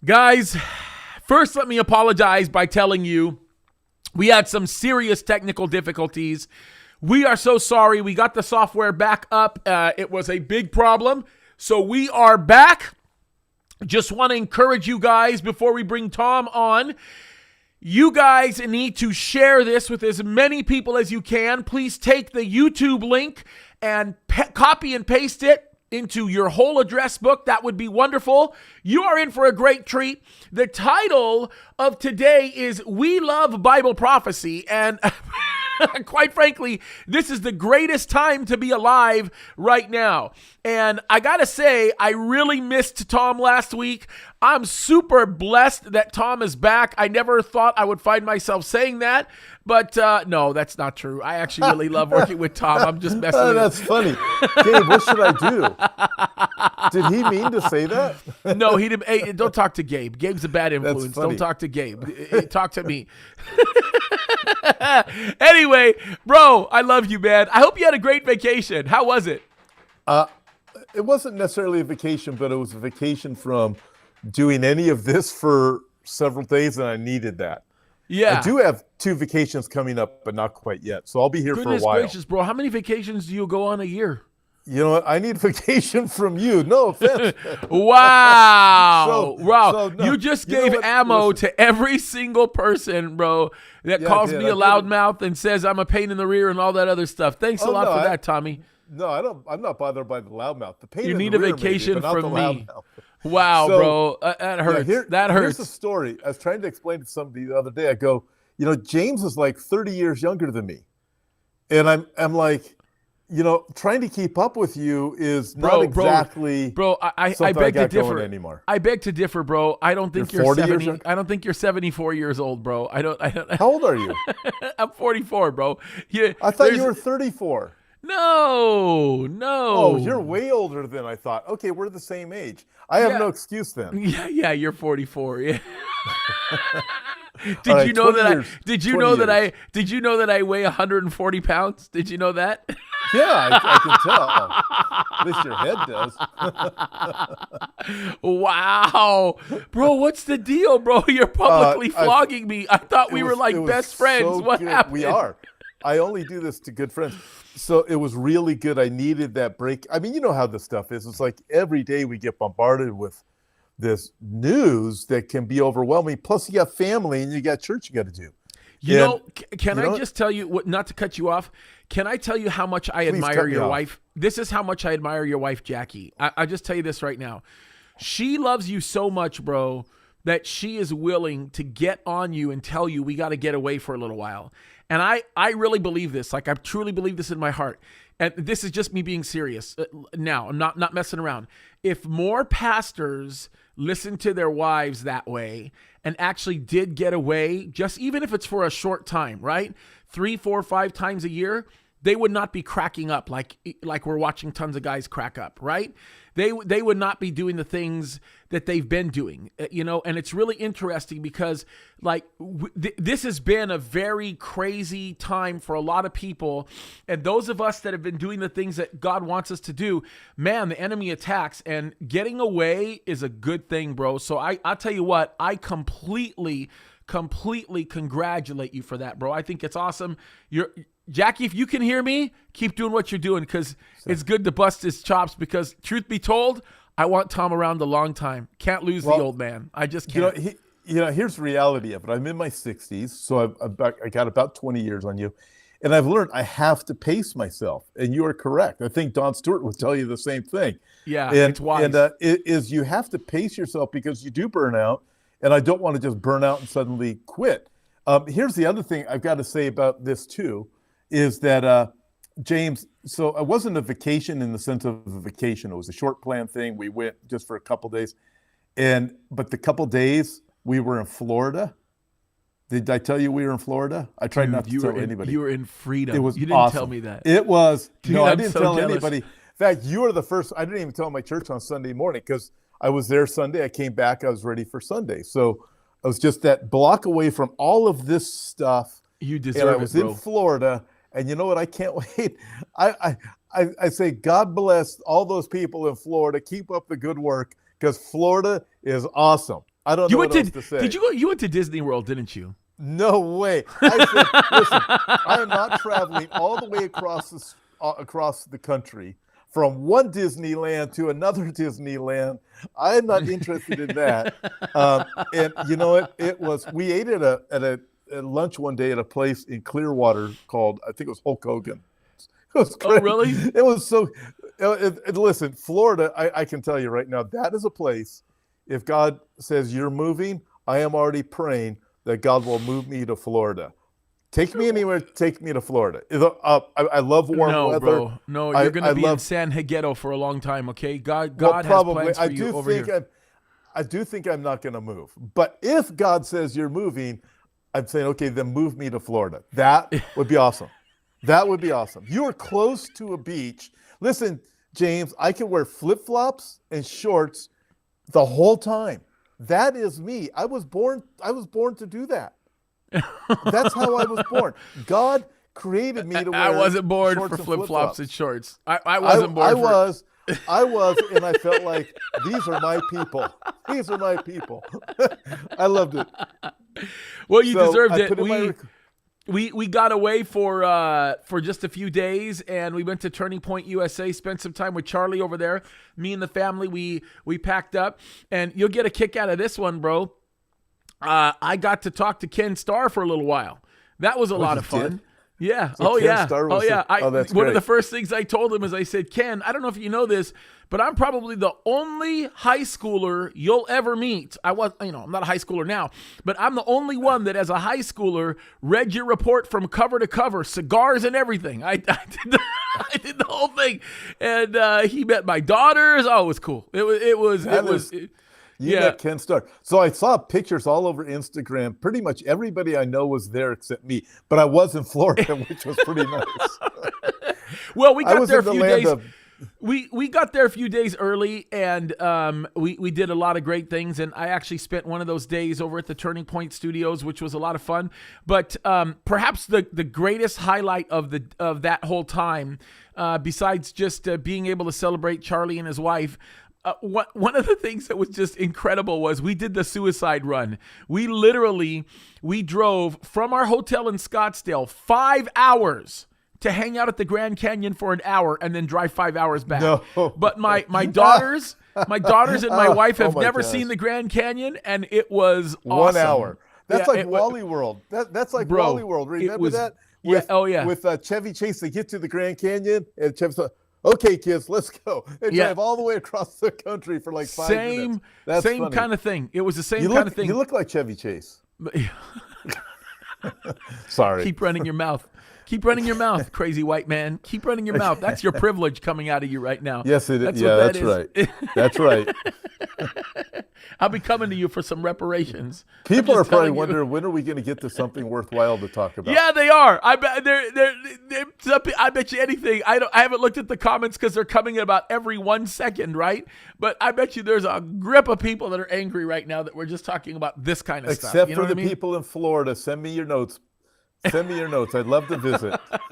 Guys, first let me apologize by telling you we had some serious technical difficulties. We are so sorry. We got the software back up. It was a big problem. So we are back. Just want to encourage you guys before we bring Tom on. You guys need to share this with as many people as you can. Please take the YouTube link and copy and paste it into your whole address book. That would be wonderful. You are in for a great treat. The title of today is We Love Bible Prophecy. And quite frankly, this is the greatest time to be alive right now. And I got to say, I really missed Tom last week. I'm super blessed that Tom is back. I never thought I would find myself saying that. But no, that's not true. I actually really love working with Tom. I'm just messing with That's funny. Gabe, what should I do? Did he mean to say that? No, he didn't. Hey, don't talk to Gabe. Gabe's a bad influence. Don't talk to Gabe. Talk to me. Anyway, bro, I love you, man. I hope you had a great vacation. How was it? It wasn't necessarily a vacation, but it was a vacation from doing any of this for several days, and I needed that. Yeah. I do have 2 vacations coming up, but not quite yet. So I'll be here for a while. Goodness gracious, bro. How many vacations do you go on a year? You know what? I need vacation from you. No offense. Wow. No, you just you gave ammo to every single person, bro, that calls me a loudmouth and says I'm a pain in the rear and all that other stuff. Thanks a lot for that, Tommy. No, I'm not bothered by the loudmouth. The pain you in need the a rear vacation maybe, but from not the me. loudmouth. Wow, bro. That hurts. That hurts. Here's the story. I was trying to explain to somebody the other day. I go, James is like 30 years younger than me. And I'm like, trying to keep up with you is not exactly I beg to differ anymore. I beg to differ, bro. I don't think you're 70. I don't think you're 74 years old, bro. I don't. How old are you? I'm 44, bro. I thought you were 34. No. Oh, you're way older than I thought. Okay, we're the same age. I have no excuse then. Yeah, you're 44. Yeah. Did you know that I weigh 140 pounds? Did you know that? Yeah, I can tell. At least your head does. Wow. Bro, what's the deal, bro? You're publicly flogging me. I thought we were like best friends. So what happened? We are. I only do this to good friends. So it was really good. I needed that break. I mean, you know how this stuff is. It's like every day we get bombarded with this news that can be overwhelming. Plus you got family and you got church you got to do. Can I just tell you, not to cut you off, can I tell you how much I admire your wife? This is how much I admire your wife, Jackie. I just tell you this right now. She loves you so much, bro, that she is willing to get on you and tell you we got to get away for a little while. And I really believe this. Like, I truly believe this in my heart. And this is just me being serious now. I'm not messing around. If more pastors listen to their wives that way and actually did get away, just even if it's for a short time, right? 3, 4, 5 times a year, they would not be cracking up like we're watching tons of guys crack up, right? They would not be doing the things that they've been doing, and it's really interesting because this has been a very crazy time for a lot of people. And those of us that have been doing the things that God wants us to do, man, the enemy attacks, and getting away is a good thing, bro. So I'll tell you what, I completely congratulate you for that, bro. I think it's awesome. Jackie, if you can hear me, keep doing what you're doing because it's good to bust his chops because truth be told, I want Tom around a long time. Can't lose the old man. I just can't. Here's the reality of it. I'm in my 60s, so I got about 20 years on you. And I've learned I have to pace myself. And you are correct. I think Don Stewart would tell you the same thing. Yeah, it's wise. And you have to pace yourself because you do burn out. And I don't want to just burn out and suddenly quit. Here's the other thing I've got to say about this too, is that, James, so it wasn't a vacation in the sense of a vacation. It was a short plan thing. We went just for a couple days. But the couple days we were in Florida. Did I tell you we were in Florida? I tried not to tell anybody. You were in freedom. It was You didn't awesome. tell me that. It was. Dude, no, I I'm didn't so tell jealous. anybody. In fact, you were the first. I didn't even tell my church on Sunday morning because I was there Sunday. I came back. I was ready for Sunday. So I was just that block away from all of this stuff. You deserve it, and I was in Florida. And you know what? I can't wait. I say, God bless all those people in Florida. Keep up the good work because Florida is awesome. I don't know what else to say. Did you go? You went to Disney World, didn't you? No way. I said, listen, I am not traveling all the way across the country from one Disneyland to another Disneyland. I am not interested in that. And you know what? We ate at a lunch one day at a place in Clearwater called, I think it was Hulk Hogan. It was great. Oh, really? It was so. Listen, Florida, I can tell you right now, that is a place. If God says you're moving, I am already praying that God will move me to Florida. Take me anywhere. Take me to Florida. I love warm weather. Bro. No, you're going to be in San Higuero for a long time. Okay, God has plans for you over here. I do think I'm not going to move. But if God says you're moving, I'm saying, okay, then move me to Florida. That would be awesome. That would be awesome. You are close to a beach. Listen, James, I can wear flip-flops and shorts the whole time. That is me. I was born to do that. That's how I was born. God created me to wear I wasn't born for flip-flops and shorts. I wasn't born I was, and I felt like these are my people. These are my people. I loved it. Well, you deserved it. We got away for just a few days, and we went to Turning Point USA, spent some time with Charlie over there. Me and the family, we packed up, and you'll get a kick out of this one, bro. I got to talk to Ken Starr for a little while. That was a lot of fun. Did? Yeah. So that's One of great. the first things I told him is I said, Ken, I don't know if you know this, but I'm probably the only high schooler you'll ever meet. I'm not a high schooler now, but I'm the only one that as a high schooler read your report from cover to cover, cigars and everything. I did the whole thing. And he met my daughters. Oh, it was cool. You met Ken Starr. So I saw pictures all over Instagram. Pretty much everybody I know was there except me. But I was in Florida, which was pretty nice. Well, we got there a few days. We got there a few days early, and we did a lot of great things. And I actually spent one of those days over at the Turning Point Studios, which was a lot of fun. But perhaps the greatest highlight of that whole time, besides just being able to celebrate Charlie and his wife, one of the things that was just incredible was we did the suicide run. We drove from our hotel in Scottsdale 5 hours to hang out at the Grand Canyon for an hour and then drive 5 hours back. No. But my daughters and my wife have never seen the Grand Canyon, and it was awesome. 1 hour. That's like Wally World. That's like Wally World. Remember that? With Chevy Chase, they get to the Grand Canyon, and Chevy's like, okay, kids, let's go. They drive all the way across the country for like 5 minutes. That's same funny. Kind of thing. It was the same kind of thing. You look like Chevy Chase. Sorry. Keep running your mouth. Keep running your mouth, crazy white man. Keep running your mouth. That's your privilege coming out of you right now. Yes, it is. That's right. That's right. I'll be coming to you for some reparations. People are probably wondering, when are we going to get to something worthwhile to talk about? Yeah, they are. I bet I bet you anything. I haven't looked at the comments because they're coming in about every 1 second, right? But I bet you there's a grip of people that are angry right now that we're just talking about this kind of stuff. Except for the people in Florida. Send me your notes. Send me your notes. I'd love to visit. If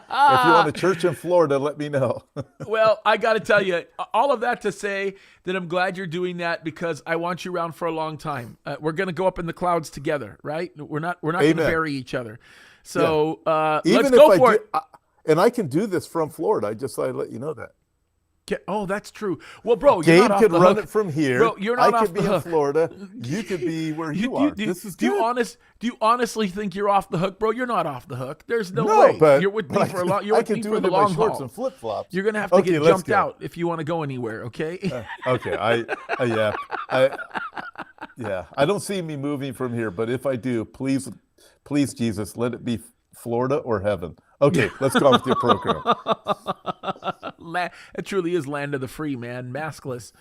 you want a church in Florida, let me know. Well, I got to tell you, all of that to say that I'm glad you're doing that, because I want you around for a long time. We're going to go up in the clouds together, right? We're not going to bury each other. So let's go for it. And I can do this from Florida. I just thought I'd let you know that. Oh, that's true. Well, bro, Gabe you're not off could the run hook. it from here. Bro, you're not I off could the be hook. in Florida. You could be where you are. This is good. Do you honestly think you're off the hook, bro? You're not off the hook. There's no way. But, you're with me for a long. You're with me for the long haul. Shorts and flip flops. You're gonna have to get jumped out if you want to go anywhere. Okay. Okay. I don't see me moving from here, but if I do, please, Jesus, let it be Florida or heaven. Okay, let's go on with your program. It truly is land of the free, man. Maskless.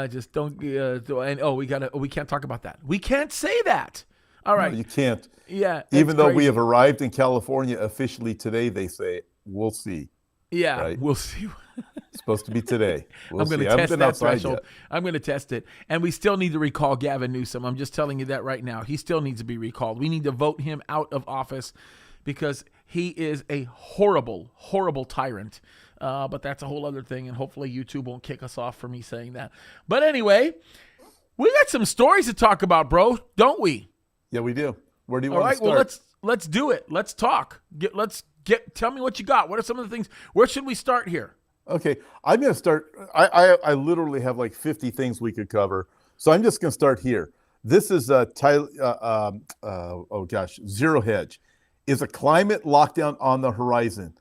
Just don't. We can't talk about that. We can't say that. All right. No, you can't. Yeah. Even though we have arrived in California officially today, they say we'll see. Yeah, right? We'll see. It's supposed to be today. I'm going to test that threshold. I'm going to test it. And we still need to recall Gavin Newsom. I'm just telling you that right now. He still needs to be recalled. We need to vote him out of office because he is a horrible, horrible tyrant. But that's a whole other thing, and hopefully YouTube won't kick us off for me saying that. But anyway, We got some stories to talk about, bro, don't we? Yeah, we do. Where do you All want right, to start? well, let's do it. Let's talk. Tell me what you got. What are some of the things? Where should we start here? Okay, I'm going to start. I literally have like 50 things we could cover, so I'm just going to start here. This is Zero Hedge. Is a climate lockdown on the horizon?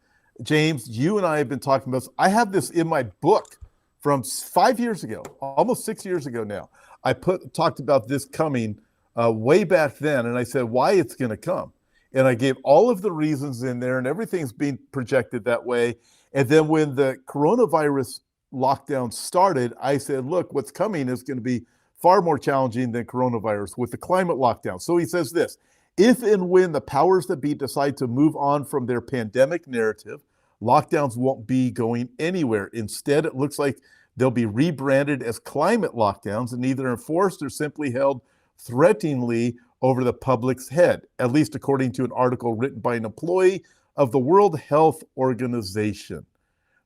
James, you and I have been talking about this. I have this in my book from 5 years ago, almost 6 years ago now. I talked about this coming way back then, and I said why it's going to come. And I gave all of the reasons in there, and everything's being projected that way. And then when the coronavirus lockdown started, I said, look, what's coming is going to be far more challenging than coronavirus with the climate lockdown. So he says this: if and when the powers that be decide to move on from their pandemic narrative, lockdowns won't be going anywhere. Instead, it looks like they'll be rebranded as climate lockdowns and either enforced or simply held threateningly over the public's head, at least according to an article written by an employee of the World Health Organization.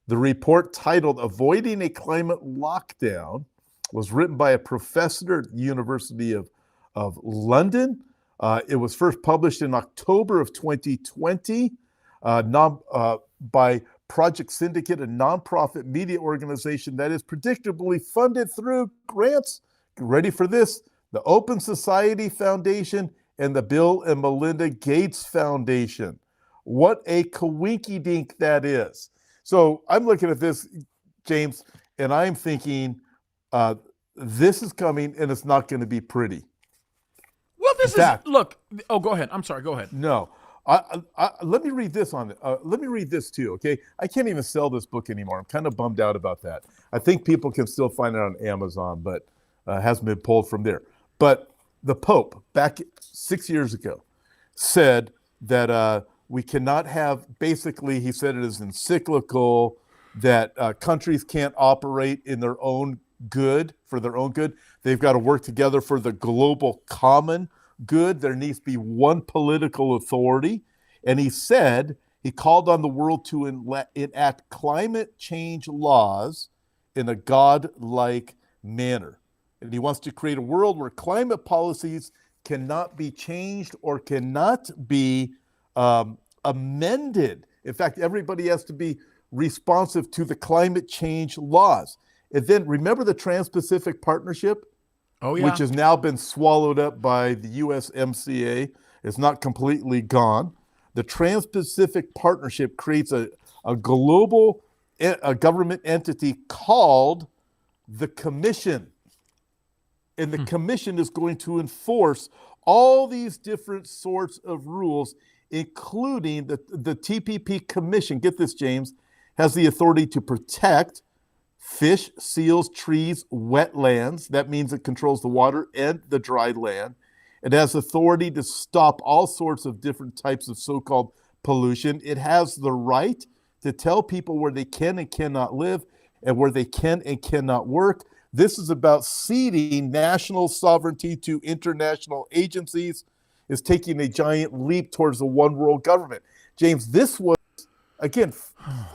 The report, titled "Avoiding a Climate Lockdown," was written by a professor at the University of London. It was first published in October of 2020 by Project Syndicate, a nonprofit media organization that is predictably funded through grants. Ready for this? The Open Society Foundation and the Bill and Melinda Gates Foundation. What a coinky-dink that is. So I'm looking at this, James, and I'm thinking this is coming and it's not going to be pretty. Well, look. Oh, go ahead. I'm sorry. Go ahead. No. Let me read this let me read this too, okay? I can't even sell this book anymore. I'm kind of bummed out about that. I think people can still find it on Amazon, but hasn't been pulled from there. But the Pope, back 6 years ago, said that we cannot have, basically, he said it is encyclical, that countries can't operate in their own good, for their own good. They've got to work together for the global common good. There needs to be one political authority. And he said, he called on the world to enact climate change laws in a God-like manner. And he wants to create a world where climate policies cannot be changed or cannot be amended. In fact, everybody has to be responsive to the climate change laws. And then remember the Trans-Pacific Partnership? Oh, yeah. Which has now been swallowed up by the USMCA. It's not completely gone. The Trans-Pacific Partnership creates a global government entity called the Commission. And the Commission is going to enforce all these different sorts of rules, including the TPP Commission, get this, James, has the authority to protect fish, seals, trees, wetlands. That means it controls the water and the dry land. It has authority to stop all sorts of different types of so-called pollution. It has the right to tell people where they can and cannot live and where they can and cannot work. This is about ceding national sovereignty to international agencies, is taking a giant leap towards a one world government. James, this was, again,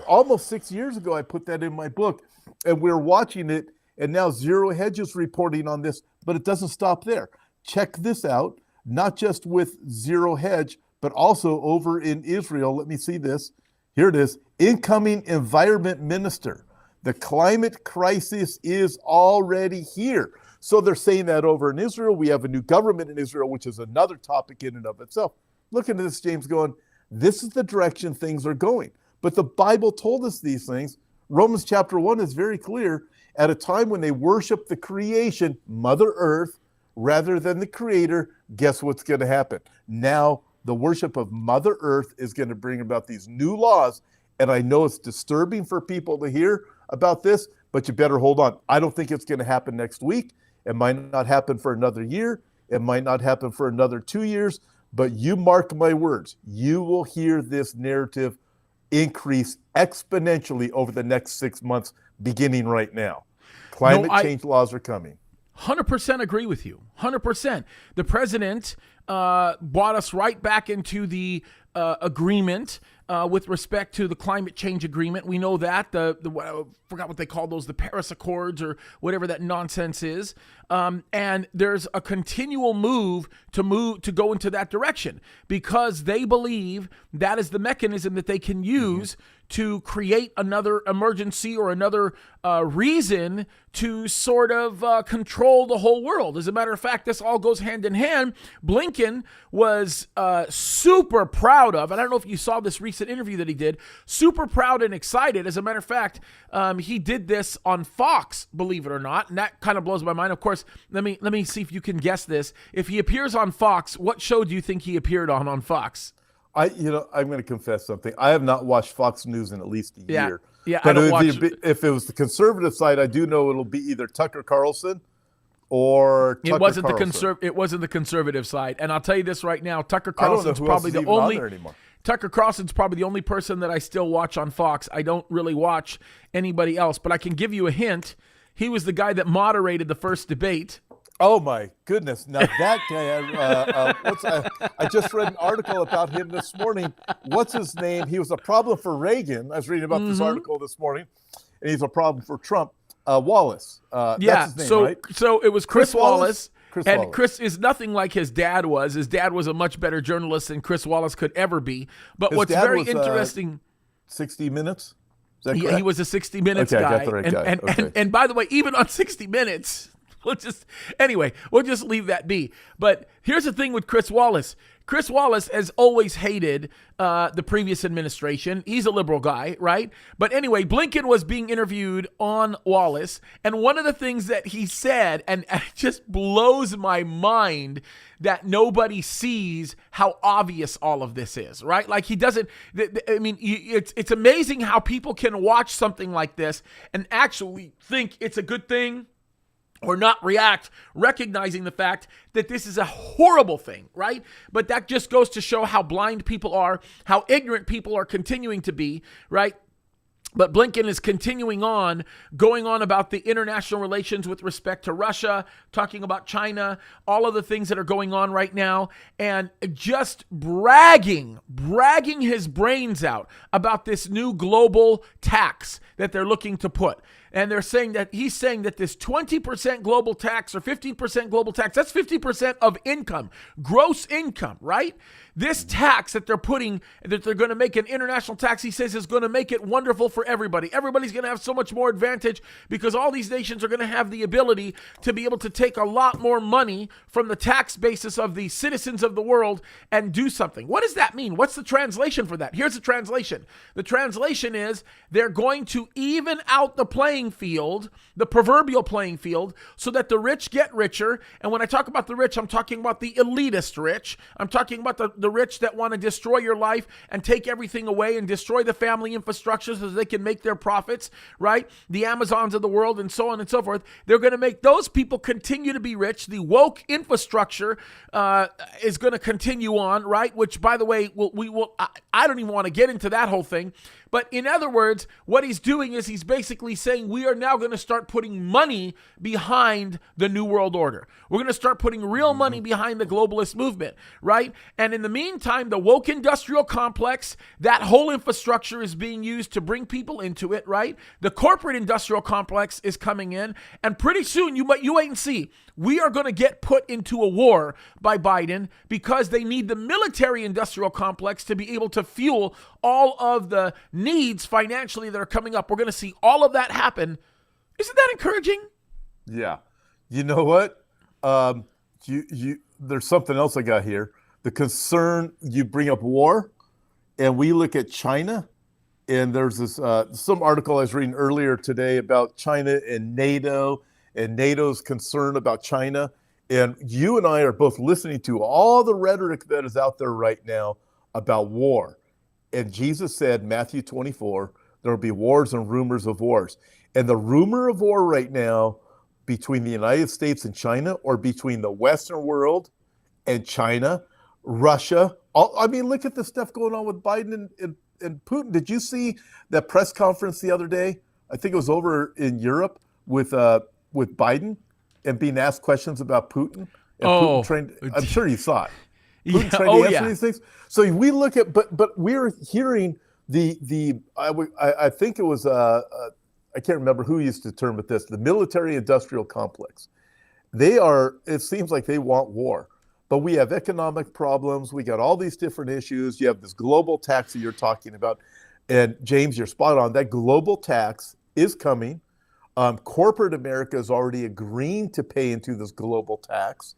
almost 6 years ago, I put that in my book, and we're watching it, and now Zero Hedge is reporting on this, but it doesn't stop there. Check this out, not just with Zero Hedge, but also over in Israel. Let me see this. Here it is. Incoming environment minister. The climate crisis is already here. So they're saying that over in Israel. We have a new government in Israel, which is another topic in and of itself. Looking at this, James, going, this is the direction things are going. But the Bible told us these things. Romans chapter 1 is very clear. At a time when they worship the creation, Mother Earth, rather than the Creator, guess what's going to happen? Now, the worship of Mother Earth is going to bring about these new laws. And I know it's disturbing for people to hear about this, but you better hold on. I don't think it's going to happen next week. It might not happen for another year. It might not happen for another 2 years. But you mark my words, you will hear this narrative increase exponentially over the next 6 months, beginning right now. Climate change laws are coming. 100% agree with you. 100%. The president brought us right back into the agreement with respect to the climate change agreement. We know that I forgot what they call those, the Paris Accords or whatever that nonsense is. And there's a continual move to go into that direction because they believe that is the mechanism that they can use to create another emergency or another reason to sort of control the whole world. As a matter of fact, this all goes hand in hand. Blinken was super proud of, and I don't know if you saw this recent interview that he did, super proud and excited. As a matter of fact, he did this on Fox, believe it or not, and that kind of blows my mind. Of course, let me see if you can guess this. If he appears on Fox, what show do you think he appeared on Fox? I'm going to confess something. I have not watched Fox News in at least a year. Yeah, but I don't watch. If it was the conservative side, I do know it'll be either Tucker Carlson or Tucker Carlson. It wasn't the conservative side. And I'll tell you this right now, Tucker Carlson's probably the only person that I still watch on Fox. I don't really watch anybody else, but I can give you a hint. He was the guy that moderated the first debate. Oh my goodness! Now that guy, I just read an article about him this morning. What's his name? He was a problem for Reagan. I was reading about this article this morning, and he's a problem for Trump. Wallace. That's his name, right? So it was Chris Wallace. Wallace. Chris is nothing like his dad was. His dad was a much better journalist than Chris Wallace could ever be. But His what's dad very was, interesting, 60 Minutes. Is that correct? he was a 60 Minutes Okay, guy. I got the right guy. Okay. And by the way, even on 60 Minutes. We'll just leave that be. But here's the thing with Chris Wallace. Chris Wallace has always hated the previous administration. He's a liberal guy, right? But anyway, Blinken was being interviewed on Wallace, and one of the things that he said, and it just blows my mind that nobody sees how obvious all of this is, right? Like he doesn't, I mean, it's amazing how people can watch something like this and actually think it's a good thing or not react, recognizing the fact that this is a horrible thing, right? But that just goes to show how blind people are, how ignorant people are continuing to be, right? But Blinken is continuing on, going on about the international relations with respect to Russia, talking about China, all of the things that are going on right now, and just bragging his brains out about this new global tax that they're looking to put. And they're saying that he's saying that this 20% global tax or 15% global tax, that's 50% of income, gross income, right? This tax that they're putting, that they're going to make an international tax, he says is going to make it wonderful for everybody. Everybody's going to have so much more advantage because all these nations are going to have the ability to be able to take a lot more money from the tax basis of the citizens of the world and do something. What does that mean? What's the translation for that? Here's the translation. The translation is they're going to even out the playing field, the proverbial playing field, so that the rich get richer. And when I talk about the rich, I'm talking about the elitist rich. I'm talking about the rich that want to destroy your life and take everything away and destroy the family infrastructure so they can make their profits, right? The Amazons of the world and so on and so forth. They're going to make those people continue to be rich. The woke infrastructure is going to continue on, right? Which, by the way, I don't even want to get into that whole thing. But in other words, what he's doing is he's basically saying we are now going to start putting money behind the New World Order. We're going to start putting real money behind the globalist movement, right? And in the meantime, the woke industrial complex, that whole infrastructure is being used to bring people into it, right? The corporate industrial complex is coming in, and pretty soon, you wait and see, we are going to get put into a war by Biden because they need the military industrial complex to be able to fuel all of the needs financially that are coming up. We're going to see all of that happen. Isn't that encouraging? Yeah. You know what? There's something else I got here. The concern, you bring up war, and we look at China, and there's this some article I was reading earlier today about China and NATO's concern about China. And you and I are both listening to all the rhetoric that is out there right now about war. And Jesus said, Matthew 24, there will be wars and rumors of wars. And the rumor of war right now between the United States and China, or between the Western world and China, Russia. I mean, look at the stuff going on with Biden and Putin. Did you see that press conference the other day? I think it was over in Europe with Biden and being asked questions about Putin. And Putin I'm sure you saw it. Putin trying to answer these things. So we look at, but we're hearing I think it was I can't remember who used to term it this, the military-industrial complex. It seems like they want war, but we have economic problems. We got all these different issues. You have this global tax that you're talking about. And James, you're spot on. That global tax is coming. Corporate America is already agreeing to pay into this global tax.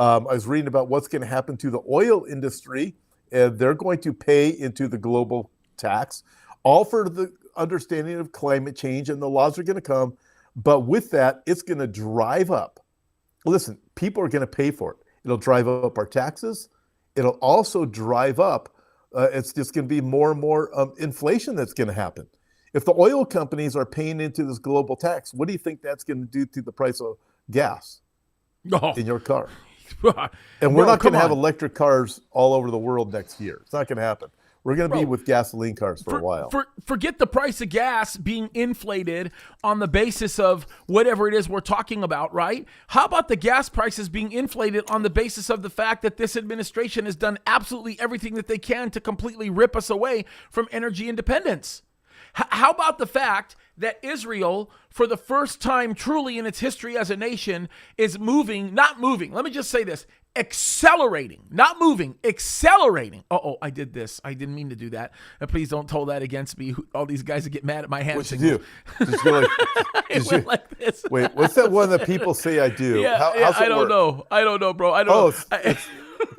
I was reading about what's going to happen to the oil industry, and they're going to pay into the global tax, all for the understanding of climate change, and the laws are going to come. But with that, it's going to drive up. Listen, people are going to pay for it. It'll drive up our taxes. It'll also drive up, it's just going to be more and more inflation that's going to happen. If the oil companies are paying into this global tax, what do you think that's going to do to the price of gas in your car? And we're not going to have electric cars all over the world next year. It's not going to happen. We're going to be with gasoline cars for a while. Forget the price of gas being inflated on the basis of whatever it is we're talking about, right? How about the gas prices being inflated on the basis of the fact that this administration has done absolutely everything that they can to completely rip us away from energy independence? How about the fact that Israel, for the first time truly in its history as a nation, is not moving. Let me just say this. Accelerating, not moving, accelerating. I did this. I didn't mean to do that. Please don't hold that against me. All these guys that get mad at my hand. What you do? Just go like this. Wait, what's that one that people say I do? How's it work? Know. I don't know, bro. I don't know.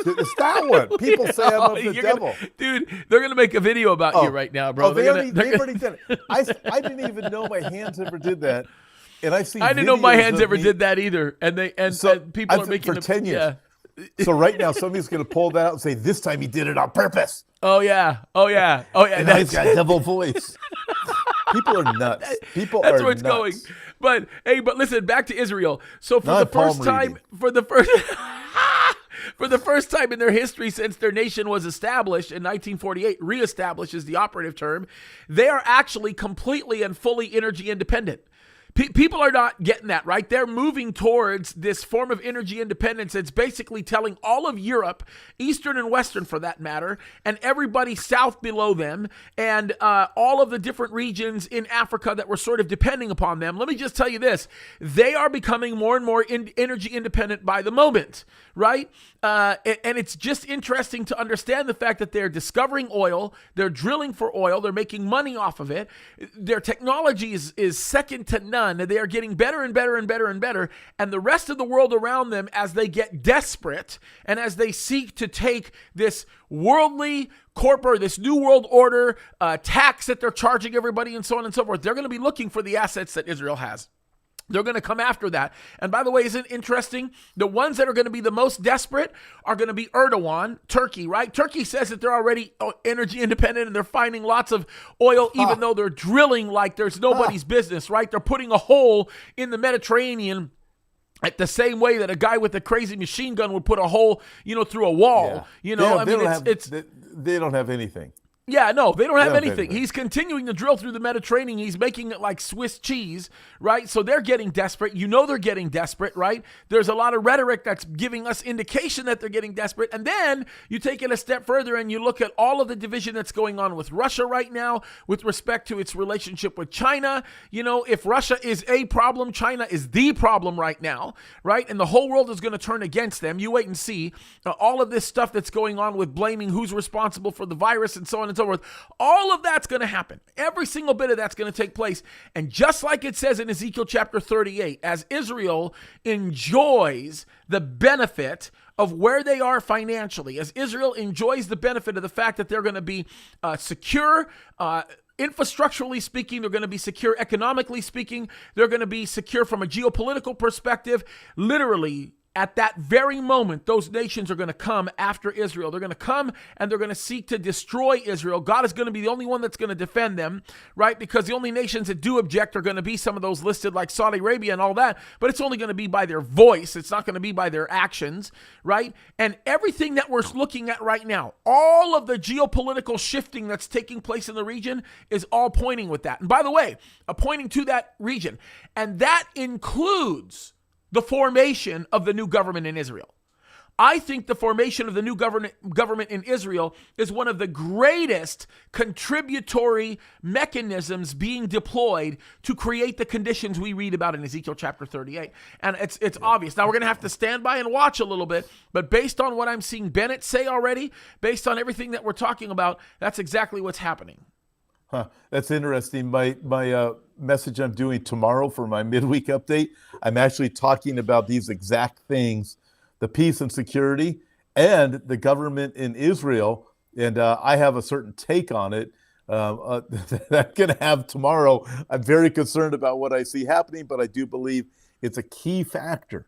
It's that one. People say I'm of the devil. Dude, they're going to make a video about you right now, bro. They've already done it. I didn't even know my hands ever did that. And I didn't know my hands ever did that either. And people are making for 10 years. Yeah. So right now, somebody's going to pull that out and say, this time he did it on purpose. Oh, yeah. And now he's got a devil voice. People are nuts. That's where it's going. But listen, back to Israel. So for the first time in their history since their nation was established in 1948, reestablished is the operative term, they are actually completely and fully energy independent. People are not getting that, right? They're moving towards this form of energy independence. It's basically telling all of Europe, Eastern and Western for that matter, and everybody south below them, and all of the different regions in Africa that were sort of depending upon them. Let me just tell you this. They are becoming more and more energy independent by the moment, right? And it's just interesting to understand the fact that they're discovering oil, they're drilling for oil, they're making money off of it. Their technology is second to none. They are getting better and better and better and better. And the rest of the world around them, as they get desperate and as they seek to take this worldly corporate, this new world order tax that they're charging everybody and so on and so forth, they're going to be looking for the assets that Israel has. They're going to come after that. And by the way, isn't it interesting? The ones that are going to be the most desperate are going to be Erdogan, Turkey, right? Turkey says that they're already energy independent and they're finding lots of oil, even though they're drilling like there's nobody's business, right? They're putting a hole in the Mediterranean at the same way that a guy with a crazy machine gun would put a hole, through a wall. They don't have anything. Yeah, no, they don't have anything. He's continuing to drill through the Mediterranean. He's making it like Swiss cheese, right? So they're getting desperate. They're getting desperate, right? There's a lot of rhetoric that's giving us indication that they're getting desperate. And then you take it a step further and you look at all of the division that's going on with Russia right now with respect to its relationship with China. If Russia is a problem, China is the problem right now, right? And the whole world is going to turn against them. You wait and see. All of this stuff that's going on with blaming who's responsible for the virus and so on and so forth. All of that's going to happen. Every single bit of that's going to take place. And just like it says in Ezekiel chapter 38, as Israel enjoys the benefit of where they are financially, as Israel enjoys the benefit of the fact that they're going to be secure, infrastructurally speaking, they're going to be secure economically speaking, they're going to be secure from a geopolitical perspective, literally. At that very moment, those nations are going to come after Israel. They're going to come and they're going to seek to destroy Israel. God is going to be the only one that's going to defend them, right? Because the only nations that do object are going to be some of those listed like Saudi Arabia and all that, but it's only going to be by their voice. It's not going to be by their actions, right? And everything that we're looking at right now, all of the geopolitical shifting that's taking place in the region is all pointing with that. And by the way, pointing to that region. And that includes the formation of the new government in Israel. I think the formation of the new government in Israel is one of the greatest contributory mechanisms being deployed to create the conditions we read about in Ezekiel chapter 38. And it's obvious. Now we're going to have to stand by and watch a little bit, but based on what I'm seeing Bennett say already, based on everything that we're talking about, that's exactly what's happening. That's interesting. My message I'm doing tomorrow for my midweek update, I'm actually talking about these exact things, the peace and security and the government in Israel. And I have a certain take on it that I'm going to have tomorrow. I'm very concerned about what I see happening, but I do believe it's a key factor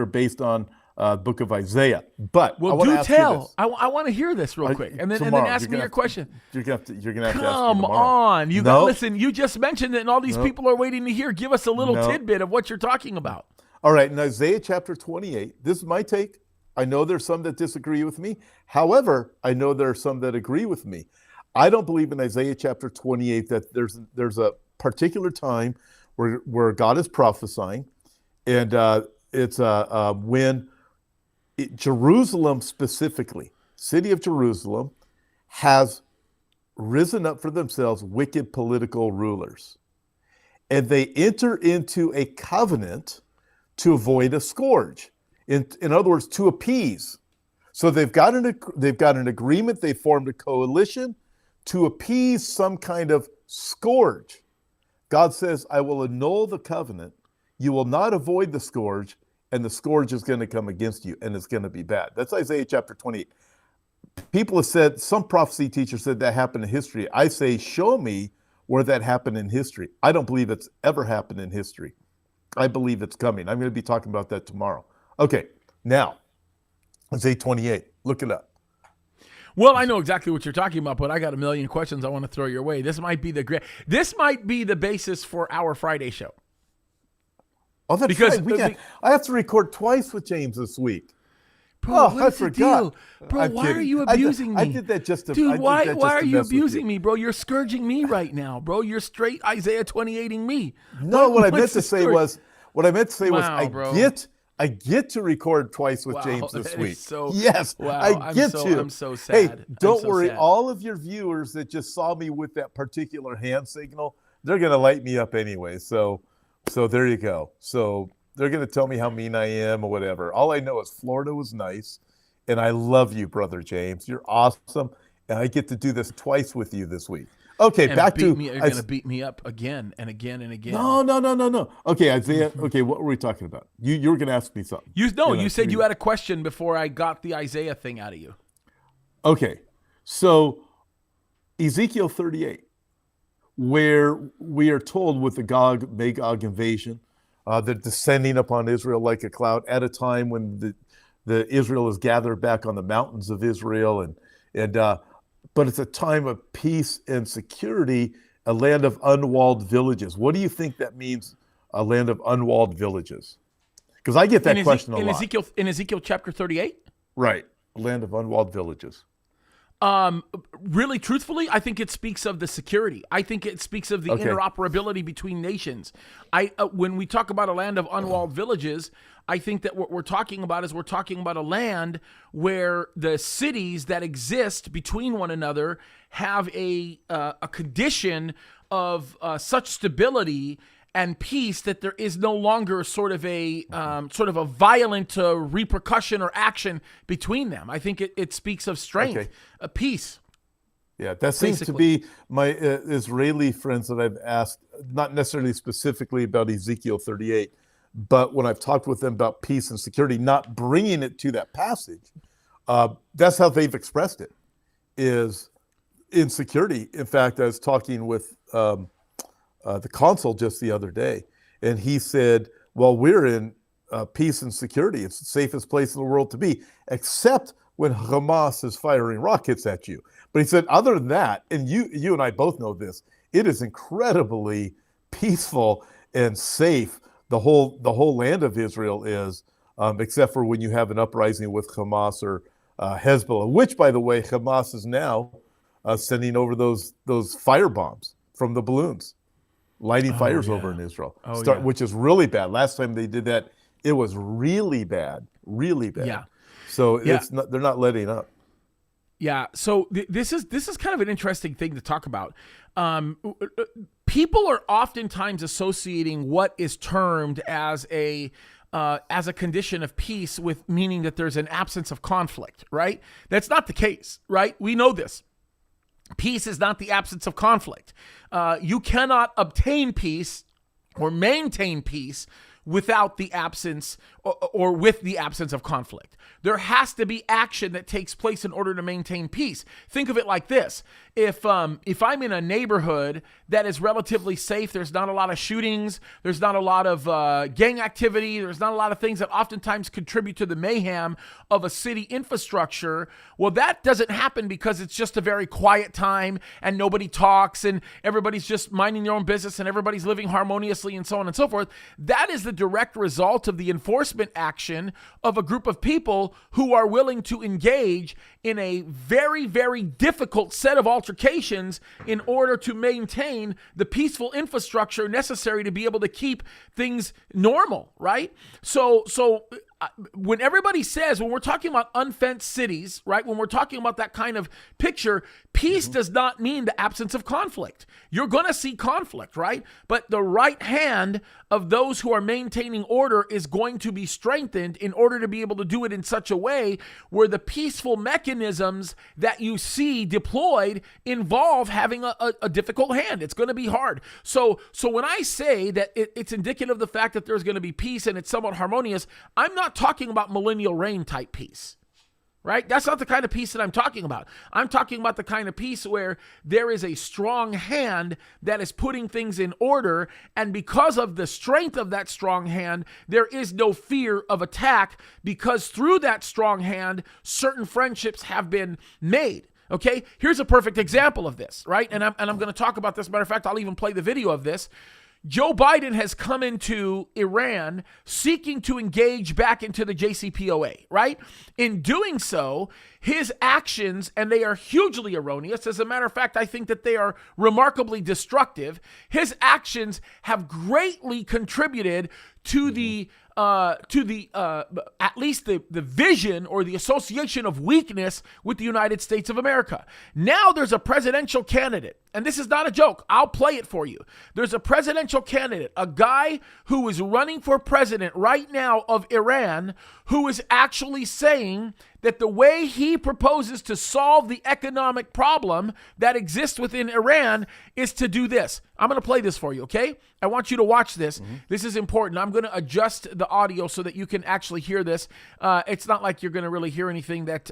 based on book of Isaiah. But well, do tell. I want to hear this real quick, and then ask me your question. You're gonna have to ask me tomorrow. Come on, listen. You just mentioned it, and all these people are waiting to hear. Give us a little tidbit of what you're talking about. All right, in Isaiah chapter 28, this is my take. I know there's some that disagree with me. However, I know there are some that agree with me. I don't believe in Isaiah chapter 28 that there's a particular time where God is prophesying, and it's when Jerusalem specifically, city of Jerusalem, has risen up for themselves wicked political rulers. And they enter into a covenant to avoid a scourge. In other words, to appease. So they've got an agreement, they formed a coalition to appease some kind of scourge. God says, I will annul the covenant. You will not avoid the scourge, and the scourge is going to come against you, and it's going to be bad. That's Isaiah chapter 28. People have said, some prophecy teachers said that happened in history. I say, show me where that happened in history. I don't believe it's ever happened in history. I believe it's coming. I'm going to be talking about that tomorrow. Okay, now, Isaiah 28. Look it up. Well, I know exactly what you're talking about, but I got a million questions I want to throw your way. This might be the basis for our Friday show. Oh, that's right. I have to record twice with James this week. Bro, I forgot. Bro, why are you abusing me? I did that just to Dude, why are you abusing me, bro? You're scourging me right now, bro. You're straight Isaiah 28ing me. No, what I meant to say was I get to record twice with James this week. Yes, wow, I get to. I'm so sad. Hey, don't worry. All of your viewers that just saw me with that particular hand signal, they're going to light me up anyway. So there you go. So they're going to tell me how mean I am or whatever. All I know is Florida was nice, and I love you, Brother James. You're awesome, and I get to do this twice with you this week. Okay, and back to you're going to beat me up again and again and again. No. Okay, Isaiah. Okay, what were we talking about? You were going to ask me something. You said you had a question before I got the Isaiah thing out of you. Okay, so Ezekiel 38, where we are told with the Gog-Magog invasion, they're descending upon Israel like a cloud at a time when the Israel is gathered back on the mountains of Israel, but it's a time of peace and security, a land of unwalled villages. What do you think that means, a land of unwalled villages? Because I get that question a lot. In Ezekiel chapter 38? Right, a land of unwalled villages. Really, truthfully, I think it speaks of the security. I think it speaks of the interoperability between nations. When we talk about a land of unwalled villages, I think that what we're talking about is a land where the cities that exist between one another have a condition of such stability and peace that there is no longer sort of a violent repercussion or action between them. I think it speaks of strength, peace. Yeah, that seems to be my Israeli friends that I've asked, not necessarily specifically about Ezekiel 38, but when I've talked with them about peace and security, not bringing it to that passage, that's how they've expressed it, is insecurity. In fact, I was talking with the consul just the other day, and he said, well, we're in peace and security. It's the safest place in the world to be, except when Hamas is firing rockets at you. But he said, other than that, and you and I both know this, it is incredibly peaceful and safe. The whole land of Israel is, except for when you have an uprising with Hamas or Hezbollah, which, by the way, Hamas is now sending over those fire bombs from the balloons, lighting fires over in Israel, which is really bad. Last time they did that, it was really bad, really bad. Yeah. So they're not letting up. Yeah. So this is kind of an interesting thing to talk about. People are oftentimes associating what is termed as a condition of peace with meaning that there's an absence of conflict, right? That's not the case, right? We know this. Peace is not the absence of conflict. You cannot obtain peace or maintain peace without the absence or with the absence of conflict. There has to be action that takes place in order to maintain peace. Think of it like this. If I'm in a neighborhood that is relatively safe, there's not a lot of shootings, there's not a lot of gang activity, there's not a lot of things that oftentimes contribute to the mayhem of a city infrastructure, well, that doesn't happen because it's just a very quiet time and nobody talks and everybody's just minding their own business and everybody's living harmoniously and so on and so forth. That is the direct result of the enforcement action of a group of people who are willing to engage in a very, very difficult set of altercations in order to maintain the peaceful infrastructure necessary to be able to keep things normal, right? So when everybody says, when we're talking about unfenced cities, right, when we're talking about that kind of picture, peace does not mean the absence of conflict. You're going to see conflict, right? But the right hand of those who are maintaining order is going to be strengthened in order to be able to do it in such a way where the peaceful mechanisms that you see deployed involve having a difficult hand. It's going to be hard. So when I say that it's indicative of the fact that there's going to be peace and it's somewhat harmonious, I'm not talking about millennial reign type peace, right? That's not the kind of peace that I'm talking about. I'm talking about the kind of peace where there is a strong hand that is putting things in order, and because of the strength of that strong hand, there is no fear of attack because through that strong hand, certain friendships have been made. Okay, here's a perfect example of this, right? And I'm going to talk about this. Matter of fact, I'll even play the video of this. Joe Biden has come into Iran seeking to engage back into the JCPOA, right? In doing so, his actions, and they are hugely erroneous. As a matter of fact, I think that they are remarkably destructive. His actions have greatly contributed to the at least the vision or the association of weakness with the United States of America. Now there's a presidential candidate, and this is not a joke. I'll play it for you. There's a presidential candidate, a guy who is running for president right now of Iran, who is actually saying that the way he proposes to solve the economic problem that exists within Iran is to do this. I'm going to play this for you, okay? I want you to watch this. This is important. I'm going to adjust the audio so that you can actually hear this. It's not like you're going to really hear anything that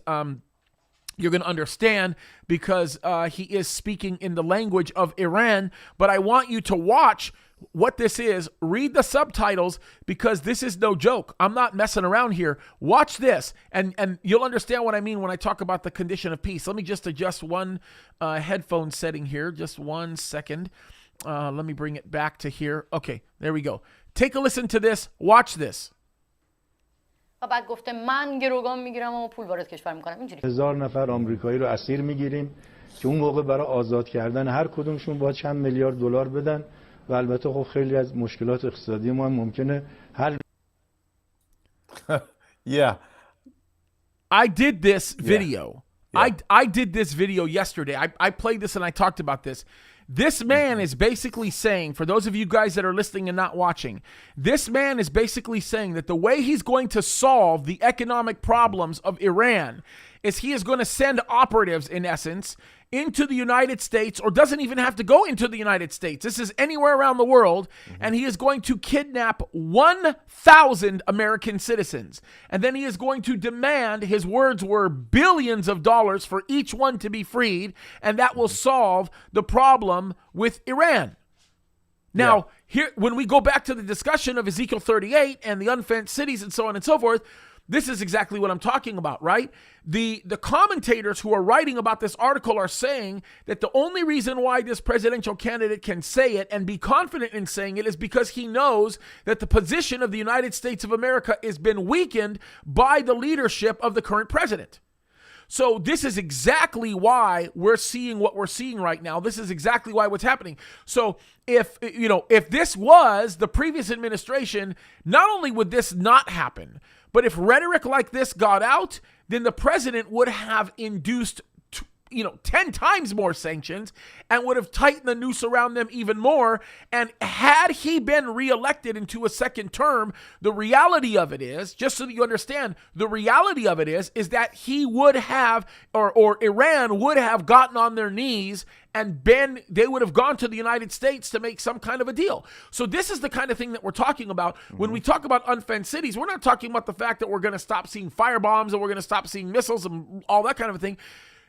you're going to understand because he is speaking in the language of Iran, but I want you to watch what this is. Read the subtitles because this is no joke. I'm not messing around here. Watch this and you'll understand what I mean when I talk about the condition of peace. Let me just adjust one headphone setting here. Just 1 second. Let me bring it back to here. Okay, there we go. Take a listen to this. Watch this. و بعد گفته من گروگان میگیرم و پول وارد کشور میکنم. اینجوری 1000 نفر آمریکایی رو اسیر میگیریم که اون موقع برای آزاد کردن هر کدومشون با چند میلیارد دلار بدن و البته خب خیلی از مشکلات اقتصادی ما هم ممکنه حل. Yeah. I did this video. Yeah. I did this video yesterday. I played this and I talked about this. This man is basically saying, for those of you guys that are listening and not watching, this man is basically saying that the way he's going to solve the economic problems of Iran is he is going to send operatives, in essence, into the United States, or doesn't even have to go into the United States. This is anywhere around the world, and he is going to kidnap 1,000 American citizens. And then he is going to demand, his words were, billions of dollars for each one to be freed, and that will solve the problem with Iran. Now, here, when we go back to the discussion of Ezekiel 38 and the unfenced cities and so on and so forth, this is exactly what I'm talking about, right? The commentators who are writing about this article are saying that the only reason why this presidential candidate can say it and be confident in saying it is because he knows that the position of the United States of America has been weakened by the leadership of the current president. So this is exactly why we're seeing what we're seeing right now. This is exactly why what's happening. So if this was the previous administration, not only would this not happen, But if rhetoric like this got out, then the president would have induced 10 times more sanctions and would have tightened the noose around them even more. And had he been reelected into a second term, the reality of it is, just so that you understand, the reality of it is that he would have, or Iran would have gotten on their knees and they would have gone to the United States to make some kind of a deal. So this is the kind of thing that we're talking about. When we talk about unfenced cities, we're not talking about the fact that we're going to stop seeing firebombs and we're going to stop seeing missiles and all that kind of a thing.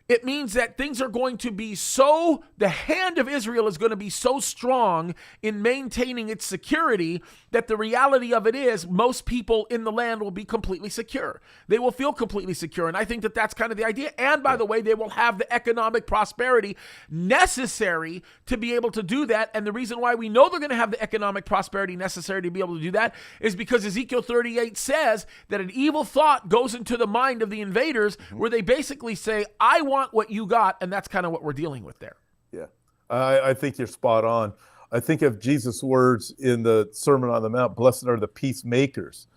It means that things are going to be the hand of Israel is going to be so strong in maintaining its security that the reality of it is most people in the land will be completely secure. They will feel completely secure. And I think that that's kind of the idea. And by the way, they will have the economic prosperity necessary to be able to do that. And the reason why we know they're going to have the economic prosperity necessary to be able to do that is because Ezekiel 38 says that an evil thought goes into the mind of the invaders where they basically say, I want what you got, and that's kind of what we're dealing with there. Yeah, I think you're spot on. I think of Jesus' words in the Sermon on the Mount, blessed are the peacemakers.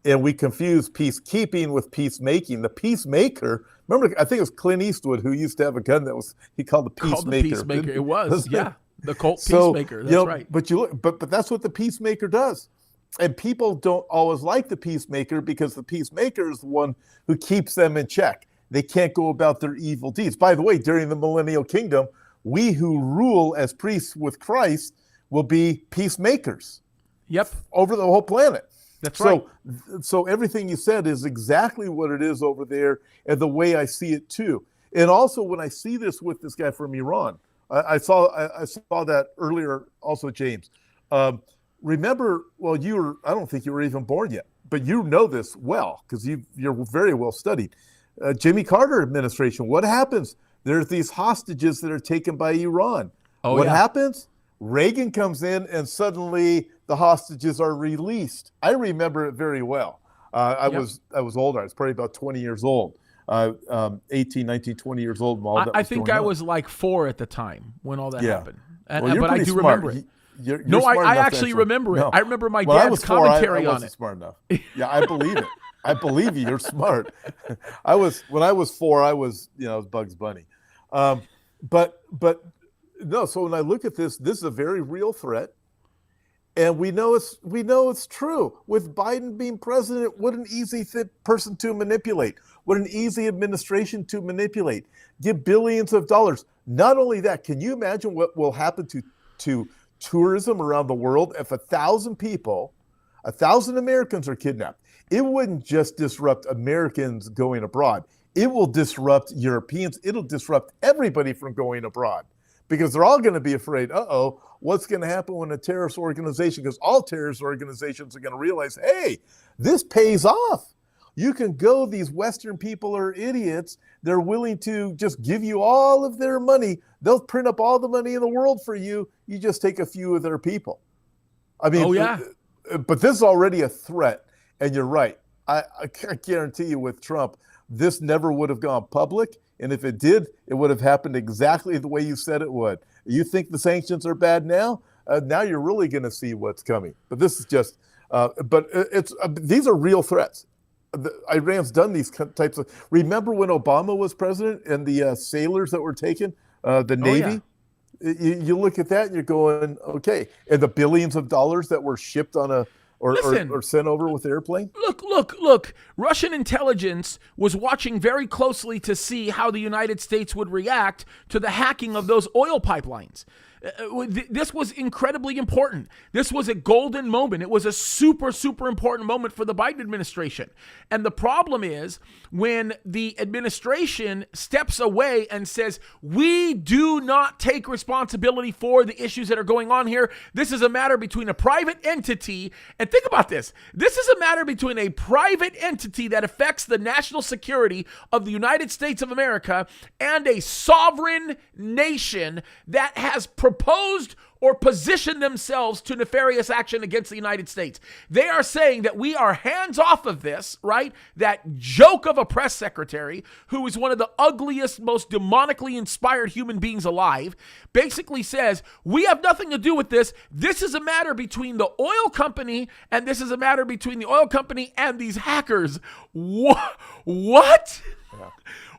And we confuse peacekeeping with peacemaking. The peacemaker, remember, I think it was Clint Eastwood who used to have a gun he called the peacemaker. It was, yeah. The cult peacemaker, that's right. But that's what the peacemaker does. And people don't always like the peacemaker because the peacemaker is the one who keeps them in check. They can't go about their evil deeds. By the way, during the millennial kingdom, we who rule as priests with Christ will be peacemakers. Yep. Over the whole planet. That's right. So everything you said is exactly what it is over there and the way I see it too. And also when I see this with this guy from Iran, I saw that earlier also, James. Remember, I don't think you were even born yet, but you know this well because you're very well studied. Jimmy Carter administration, what happens? There's these hostages that are taken by Iran. What happens? Reagan comes in and suddenly the hostages are released. I remember it very well. I was older. I was probably about 20 years old, 18, 19, 20 years old. I think I was like 4 at the time when all that happened. But I do smart. remember it. You're I actually remember it. No. I remember my dad's commentary on it. I wasn't smart enough. Yeah, I believe it. I believe you. You're smart. When I was 4, I was Bugs Bunny. But no. So when I look at this is a very real threat, and we know it's true. With Biden being president, what an easy person to manipulate. What an easy administration to manipulate. Give billions of dollars. Not only that, can you imagine what will happen to tourism around the world if 1,000 Americans are kidnapped? It wouldn't just disrupt Americans going abroad. It will disrupt Europeans. It'll disrupt everybody from going abroad because they're all going to be afraid, what's going to happen when a terrorist organization, because all terrorist organizations are going to realize, hey, this pays off. You can go, these Western people are idiots. They're willing to just give you all of their money. They'll print up all the money in the world for you. You just take a few of their people. I mean, but this is already a threat. And you're right. I guarantee you with Trump, this never would have gone public. And if it did, it would have happened exactly the way you said it would. You think the sanctions are bad now? Now you're really going to see what's coming. But this is just, these are real threats. Iran's done these types of, remember when Obama was president and the sailors that were taken, the Navy? You look at that and you're going, okay. And the billions of dollars that were shipped on or sent over with the airplane? Look. Russian intelligence was watching very closely to see how the United States would react to the hacking of those oil pipelines. This was incredibly important. This was a golden moment. It was a super, super important moment for the Biden administration. And the problem is when the administration steps away and says, we do not take responsibility for the issues that are going on here. This is a matter between a private entity. And think about this. This is a matter between a private entity that affects the national security of the United States of America and a sovereign nation that has proposed or positioned themselves to nefarious action against the United States. They are saying that we are hands off of this, right? That joke of a press secretary, who is one of the ugliest, most demonically inspired human beings alive, basically says, we have nothing to do with this. This is a matter between the oil company, and this is a matter between the oil company and these hackers. What? Yeah.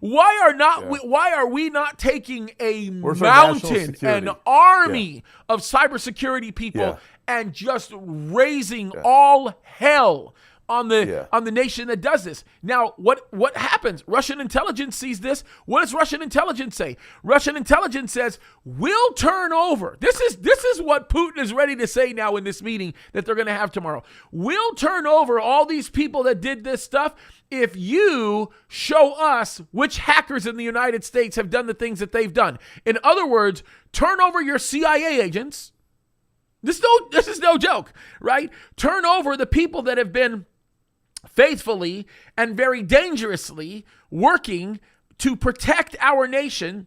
Why are we not taking a mountain, an army of cybersecurity people and just raising all hell on the nation that does this? Now, what happens? Russian intelligence sees this. What does Russian intelligence say? Russian intelligence says, we'll turn over. This is what Putin is ready to say now in this meeting that they're going to have tomorrow. We'll turn over all these people that did this stuff if you show us which hackers in the United States have done the things that they've done. In other words, turn over your CIA agents. This is no joke, right? Turn over the people that have been faithfully and very dangerously working to protect our nation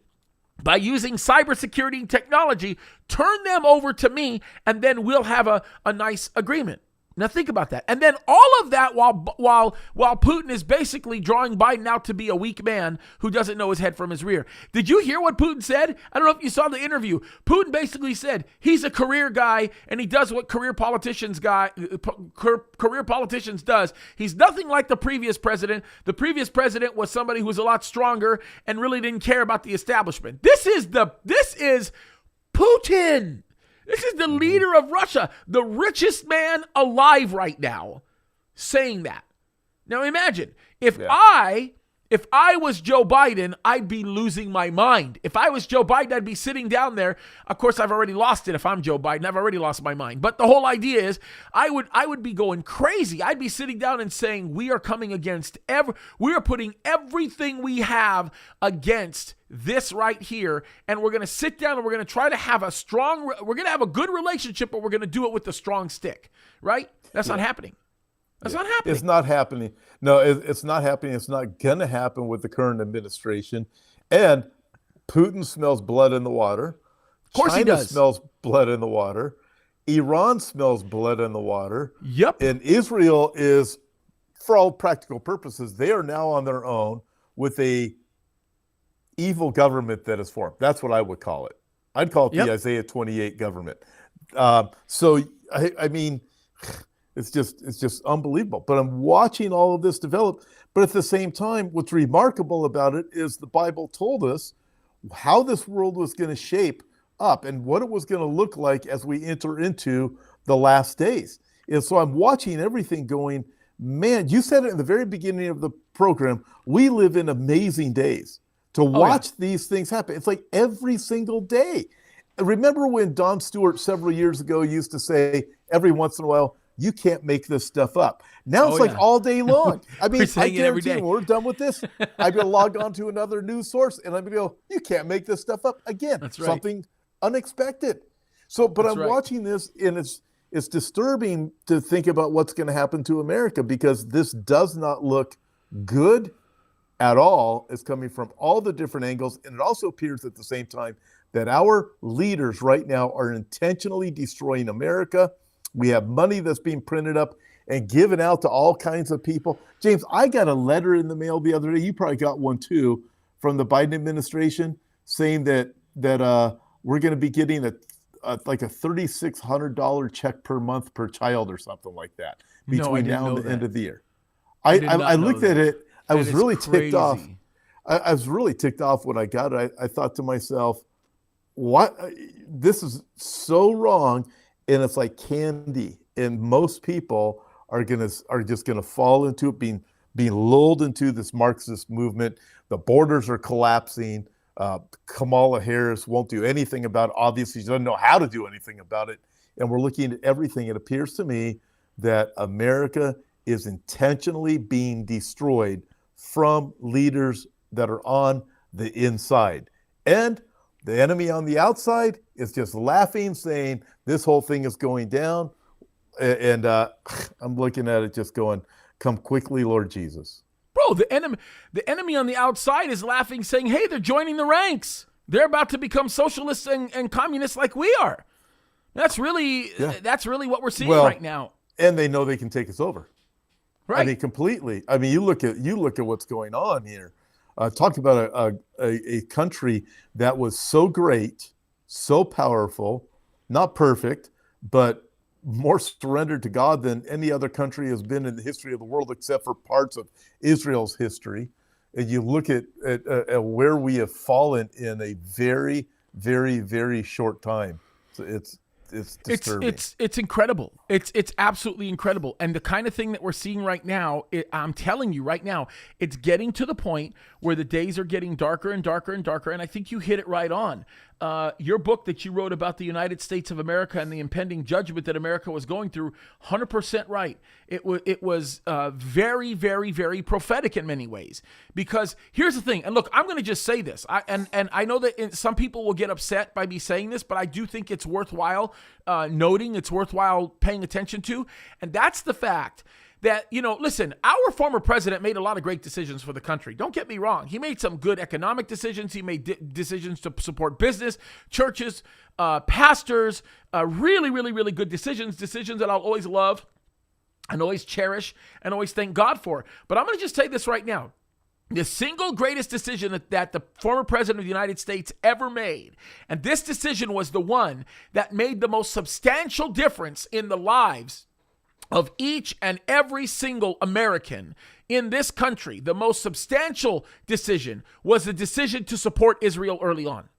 by using cybersecurity technology. Turn them over to me, and then we'll have a nice agreement. Now think about that. And then all of that while Putin is basically drawing Biden out to be a weak man who doesn't know his head from his rear. Did you hear what Putin said? I don't know if you saw the interview. Putin basically said he's a career guy and he does what career politicians does. He's nothing like the previous president. The previous president was somebody who was a lot stronger and really didn't care about the establishment. This is Putin. This is the leader of Russia, the richest man alive right now, saying that. Now imagine, if I was Joe Biden, I'd be losing my mind. If I was Joe Biden, I'd be sitting down there. Of course, I've already lost it. If I'm Joe Biden, I've already lost my mind. But the whole idea is I would be going crazy. I'd be sitting down and saying, we are coming against we are putting everything we have against this right here, and we're going to sit down and we're going to try to have we're going to have a good relationship, but we're going to do it with the strong stick, right? That's not happening. That's not happening. It's not happening. No, it's not happening. It's not going to happen with the current administration. And Putin smells blood in the water. Of course he does. China smells blood in the water. Iran smells blood in the water. Yep. And Israel is, for all practical purposes, they are now on their own with a evil government that is formed. That's what I would call it. I'd call it the Isaiah 28 government. So I mean, it's just unbelievable. But I'm watching all of this develop. But at the same time, what's remarkable about it is the Bible told us how this world was going to shape up and what it was going to look like as we enter into the last days. And so I'm watching everything going, man, you said it in the very beginning of the program, we live in amazing days. To watch these things happen, it's like every single day. Remember when Don Stewart several years ago used to say every once in a while, you can't make this stuff up. Now it's like all day long. I mean, I guarantee you, when we're done with this, I'm going to log on to another news source and I'm going to go, you can't make this stuff up again. That's right. Something unexpected. So, but I'm watching this and it's disturbing to think about what's going to happen to America because this does not look good at all. It's coming from all the different angles. And it also appears at the same time that our leaders right now are intentionally destroying America. We have money that's being printed up and given out to all kinds of people. James, I got a letter in the mail the other day. You probably got one too, from the Biden administration saying that we're going to be getting like a $3,600 check per month per child or something like that between now and the end of the year. I looked at it. I was really ticked off. I was really ticked off when I got it. I thought to myself, what? This is so wrong. And it's like candy. And most people are just gonna fall into it, being lulled into this Marxist movement. The borders are collapsing. Kamala Harris won't do anything about it. Obviously, she doesn't know how to do anything about it. And we're looking at everything. It appears to me that America is intentionally being destroyed from leaders that are on the inside. And the enemy on the outside is just laughing, saying this whole thing is going down. And I'm looking at it just going, come quickly, Lord Jesus. Bro, the enemy on the outside is laughing, saying, hey, they're joining the ranks. They're about to become socialists and communists like we are. That's really what we're seeing right now. And they know they can take us over. Right. I mean, completely. I mean, you look at what's going on here. Talk about a country that was so great, so powerful, not perfect, but more surrendered to God than any other country has been in the history of the world, except for parts of Israel's history. And you look at where we have fallen in a very, very, very short time. So it's disturbing. It's incredible. It's absolutely incredible. And the kind of thing that we're seeing right now, I'm telling you right now, it's getting to the point where the days are getting darker and darker and darker. And I think you hit it right on. Your book that you wrote about the United States of America and the impending judgment that America was going through, 100% right. It was very, very, very prophetic in many ways. Because here's the thing, and look, I'm going to just say this, and I know that some people will get upset by me saying this, but I do think it's worthwhile noting, it's worthwhile paying attention to, and that's the fact that, listen, our former president made a lot of great decisions for the country. Don't get me wrong. He made some good economic decisions. He made decisions to support business, churches, pastors, really, really, really good decisions that I'll always love and always cherish and always thank God for. But I'm going to just say this right now. The single greatest decision that the former president of the United States ever made, and this decision was the one that made the most substantial difference in the lives of each and every single American in this country, the most substantial decision was the decision to support Israel early on.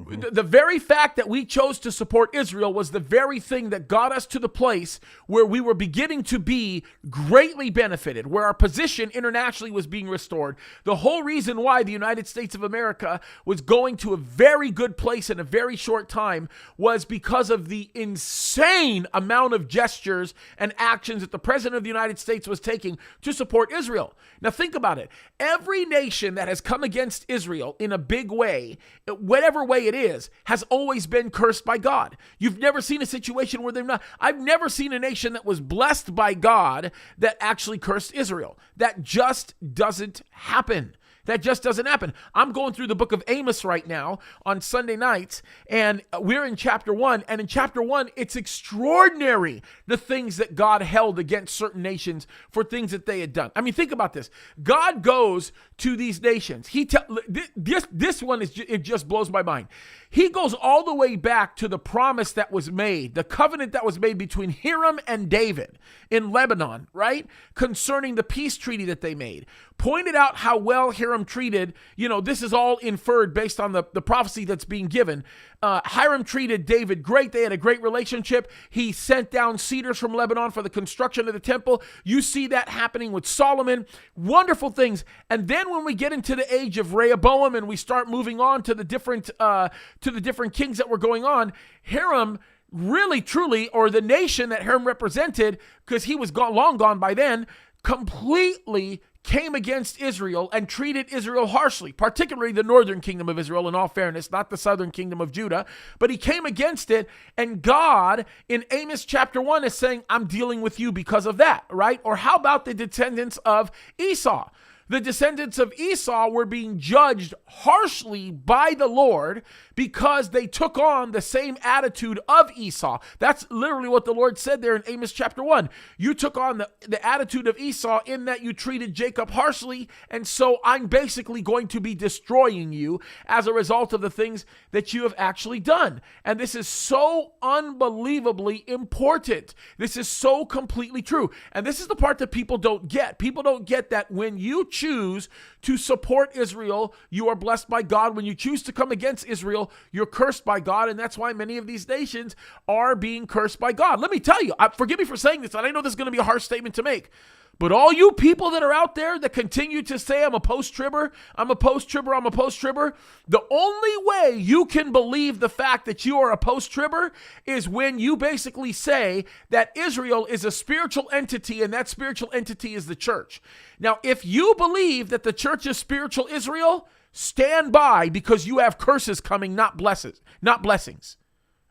The very fact that we chose to support Israel was the very thing that got us to the place where we were beginning to be greatly benefited, where our position internationally was being restored. The whole reason why the United States of America was going to a very good place in a very short time was because of the insane amount of gestures and actions that the President of the United States was taking to support Israel. Now think about it. Every nation that has come against Israel in a big way, whatever way it is, has always been cursed by God. You've never seen a situation where they're not. I've never seen a nation that was blessed by God that actually cursed Israel. That just doesn't happen. That just doesn't happen. I'm going through the book of Amos right now on Sunday nights, and we're in chapter 1. And in chapter 1, it's extraordinary the things that God held against certain nations for things that they had done. I mean, think about this. God goes to these nations. This one it just blows my mind. He goes all the way back to the promise that was made, the covenant that was made between Hiram and David in Lebanon, right? Concerning the peace treaty that they made. Pointed out how well Hiram treated, this is all inferred based on the prophecy that's being given. Hiram treated David great. They had a great relationship. He sent down cedars from Lebanon for the construction of the temple. You see that happening with Solomon. Wonderful things. And then when we get into the age of Rehoboam and we start moving on to the different kings that were going on, Hiram really, truly, or the nation that Hiram represented, because he was long gone by then, completely came against Israel and treated Israel harshly, particularly the northern kingdom of Israel, in all fairness, not the southern kingdom of Judah, but he came against it, and God, in Amos chapter 1, is saying, I'm dealing with you because of that, right? Or how about the descendants of Esau? The descendants of Esau were being judged harshly by the Lord because they took on the same attitude of Esau. That's literally what the Lord said there in Amos chapter 1. You took on the attitude of Esau in that you treated Jacob harshly, and so I'm basically going to be destroying you as a result of the things that you have actually done. And this is so unbelievably important. This is so completely true. And this is the part that people don't get. People don't get that when you choose to support Israel, you are blessed by God. When you choose to come against Israel, you're cursed by God, and that's why many of these nations are being cursed by God. Let me tell you, forgive me for saying this, and I know this is going to be a harsh statement to make, but all you people that are out there that continue to say, I'm a post-tribber, the only way you can believe the fact that you are a post-tribber is when you basically say that Israel is a spiritual entity, and that spiritual entity is the church. Now, if you believe that the church is spiritual Israel, stand by, because you have curses coming, not blessings.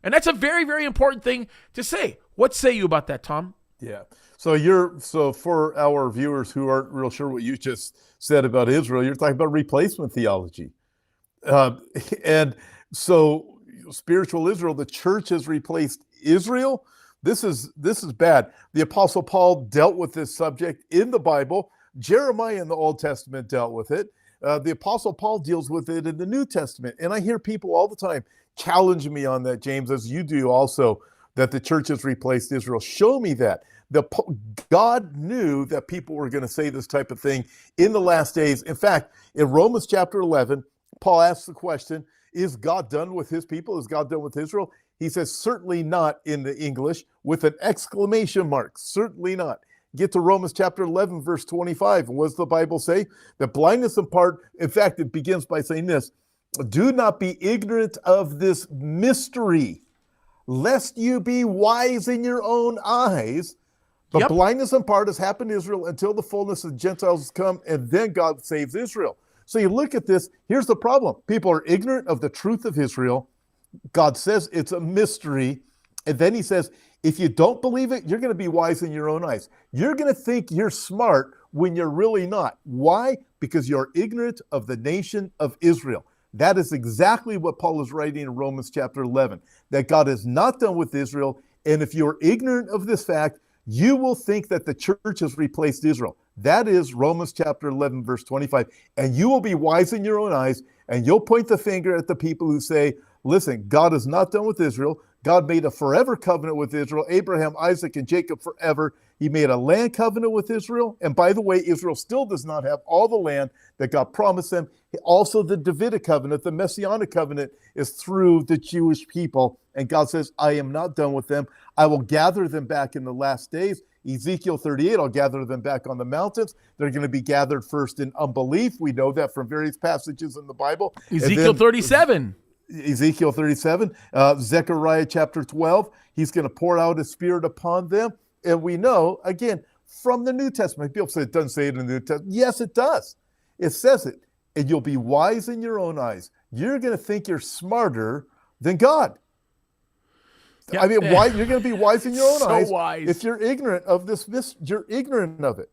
And that's a very, very important thing to say. What say you about that, Tom? Yeah. So for our viewers who aren't real sure what you just said about Israel, you're talking about replacement theology. Uh, and so spiritual Israel, the church has replaced Israel. This is bad. The Apostle Paul dealt with this subject in the Bible. Jeremiah in the Old Testament dealt with it. The Apostle Paul deals with it in the New Testament. And I hear people all the time challenge me on that, James, as you do also, that the church has replaced Israel. Show me that. God knew that people were going to say this type of thing in the last days. In fact, in Romans chapter 11, Paul asks the question, is God done with his people? Is God done with Israel? He says, certainly not, in the English, with an exclamation mark. Certainly not. Get to Romans chapter 11, verse 25. What does the Bible say? The blindness in part, in fact, it begins by saying this, do not be ignorant of this mystery, lest you be wise in your own eyes. The blindness in part has happened to Israel until the fullness of the Gentiles has come, and then God saves Israel. So you look at this, here's the problem. People are ignorant of the truth of Israel. God says it's a mystery. And then he says, if you don't believe it, you're going to be wise in your own eyes. You're going to think you're smart when you're really not. Why? Because you're ignorant of the nation of Israel. That is exactly what Paul is writing in Romans chapter 11, that God is not done with Israel. And if you're ignorant of this fact, you will think that the church has replaced Israel. That is Romans chapter 11, verse 25. And you will be wise in your own eyes, and you'll point the finger at the people who say, listen, God is not done with Israel. God made a forever covenant with Israel, Abraham, Isaac, and Jacob forever. He made a land covenant with Israel. And by the way, Israel still does not have all the land that God promised them. Also, the Davidic covenant, the Messianic covenant, is through the Jewish people. And God says, I am not done with them. I will gather them back in the last days. Ezekiel 38, I'll gather them back on the mountains. They're going to be gathered first in unbelief. We know that from various passages in the Bible. Ezekiel 37. Ezekiel 37, Zechariah chapter 12, he's going to pour out his spirit upon them. And we know, again, from the New Testament, people say it doesn't say it in the New Testament. Yes, it does. It says it. And you'll be wise in your own eyes. You're going to think you're smarter than God. Yeah. I mean, why you're going to be wise in your own eyes wise. If you're ignorant of this, you're ignorant of it.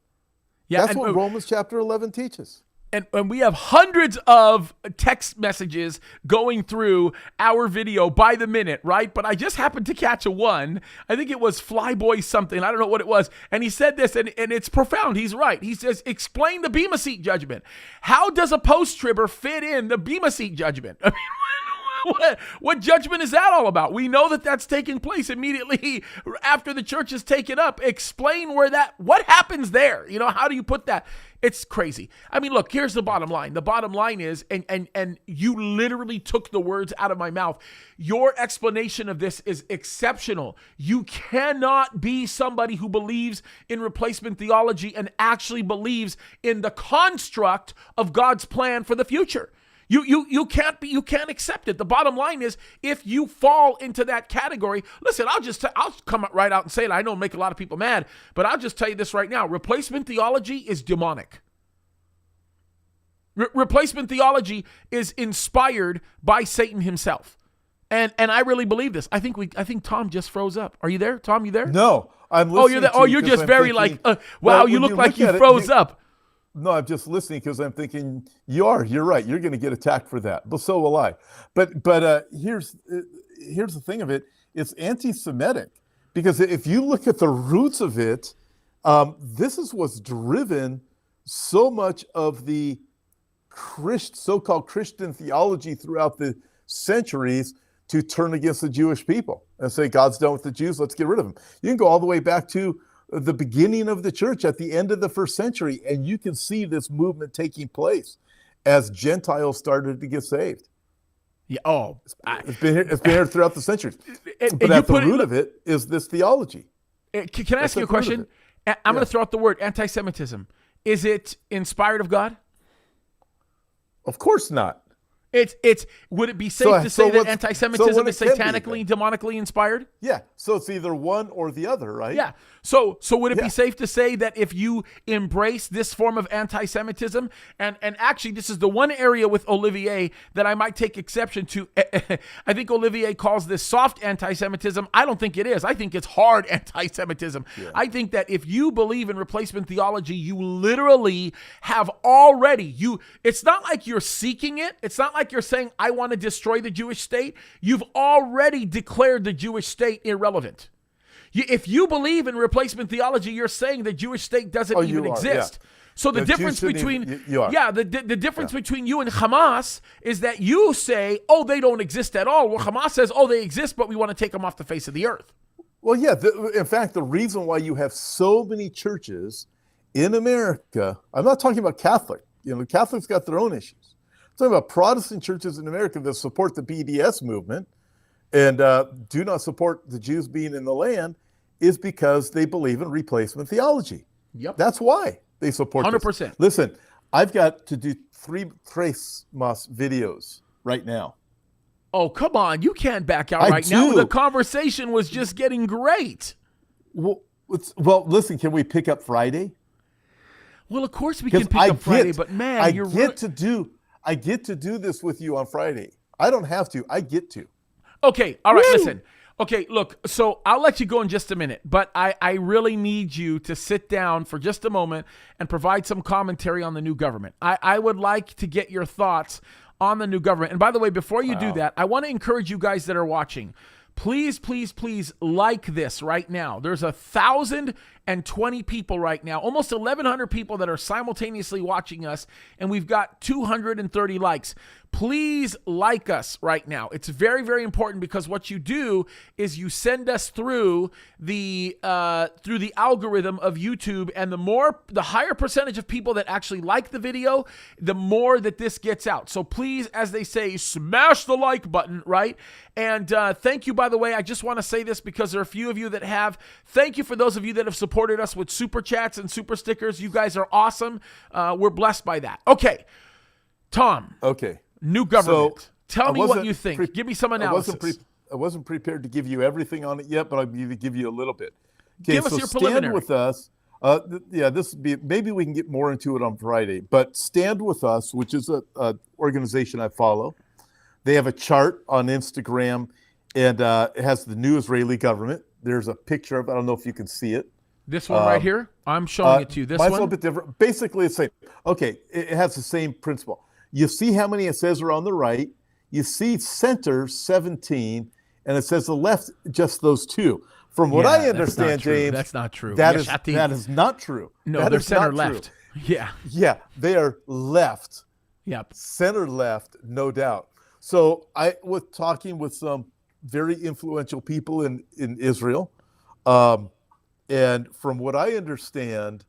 Yeah, that's what Romans chapter 11 teaches. And we have hundreds of text messages going through our video by the minute, right? But I just happened to catch one. I think it was Flyboy something. I don't know what it was. And he said this, and it's profound. He's right. He says, explain the Bema Seat judgment. How does a post-tribber fit in the Bema Seat judgment? I mean, what judgment is that all about? We know that that's taking place immediately after the church is taken up. Explain what happens there? How do you put that? It's crazy. I mean, look, here's the bottom line. The bottom line is, and you literally took the words out of my mouth. Your explanation of this is exceptional. You cannot be somebody who believes in replacement theology and actually believes in the construct of God's plan for the future. You can't accept it. The bottom line is, if you fall into that category, listen, I'll come right out and say it. I know it'll make a lot of people mad, but I'll just tell you this right now. Replacement theology is demonic. Replacement theology is inspired by Satan himself. And I really believe this. I think Tom just froze up. Are you there? Tom, you there? No, I'm listening. Oh, you're there. Oh, you're just very thinking, wow, you look like you froze up. No, I'm just listening because I'm thinking you're right. You're going to get attacked for that, but so will I. But here's the thing of it. It's anti-Semitic, because if you look at the roots of it, this is what's driven so much of the so-called Christian theology throughout the centuries to turn against the Jewish people and say, God's done with the Jews, let's get rid of them. You can go all the way back to the beginning of the church at the end of the first century, and you can see this movement taking place as Gentiles started to get saved. Yeah. It's been here throughout the centuries. But at the root of it is this theology. Can I ask you a question? I'm going to throw out the word anti-Semitism. Is it inspired of God? Of course not. Would it be safe to say that anti-Semitism is satanically, demonically inspired? Yeah. So it's either one or the other, right? Yeah. So would it be safe to say that if you embrace this form of anti-Semitism, and actually this is the one area with Olivier that I might take exception to. I think Olivier calls this soft anti-Semitism. I don't think it is. I think it's hard anti-Semitism. Yeah. I think that if you believe in replacement theology, you literally have already, it's not like you're seeking it. It's not like like you're saying, I want to destroy the Jewish state. You've already declared the Jewish state irrelevant. If you believe in replacement theology, you're saying the Jewish state doesn't even exist. Yeah. So the difference between the difference between you and Hamas is that you say, oh, they don't exist at all. Well, Hamas says, oh, they exist, but we want to take them off the face of the earth. Well, yeah. In fact, the reason why you have so many churches in America, I'm not talking about Catholic. Catholics got their own issues. I'm talking about Protestant churches in America that support the BDS movement and do not support the Jews being in the land is because they believe in replacement theology. Yep. That's why they support 100%. This. Listen, I've got to do 3 Tres Mas videos right now. Oh, come on. You can't back out right now. The conversation was just getting great. Well, listen, can we pick up Friday? Well, of course we can pick up Friday, but man, I get to do this with you on Friday. I don't have to. I get to. Okay. All right. Listen. Okay, look, so I'll let you go in just a minute, but I really need you to sit down for just a moment and provide some commentary on the new government. I would like to get your thoughts on the new government. And by the way, before you do that, I want to encourage you guys that are watching, please, please, please like this right now. There's 1,020 people right now, almost 1,100 people that are simultaneously watching us, and we've got 230 likes. Please like us right now. It's very, very important because what you do is you send us through the algorithm of YouTube, and the higher percentage of people that actually like the video, the more that this gets out. So please, as they say, smash the like button, right? And thank you, by the way. I just want to say this because there are a few of you that have. Thank you for those of you that have supported us with super chats and super stickers. You guys are awesome. We're blessed by that. Tom. Okay. New government. So tell me what you think. Give me some analysis. I wasn't prepared to give you everything on it yet, but I'll give you a little bit. Okay, give us your preliminary. Stand with us. This would be, maybe we can get more into it on Friday. But Stand With Us, which is a organization I follow, they have a chart on Instagram, and it has the new Israeli government. There's a picture of it. I don't know if you can see it. This one right here. I'm showing it to you. This mine's one. A little bit different. Basically, it's like it has the same principle. You see how many it says are on the right. You see center 17, and it says the left just those 2. From what I understand, James, that's not true. That is not true. No, they're center left. Yeah. Yeah, they are left. Yep. Center left, no doubt. So I was talking with some very influential people in Israel, and from what I understand,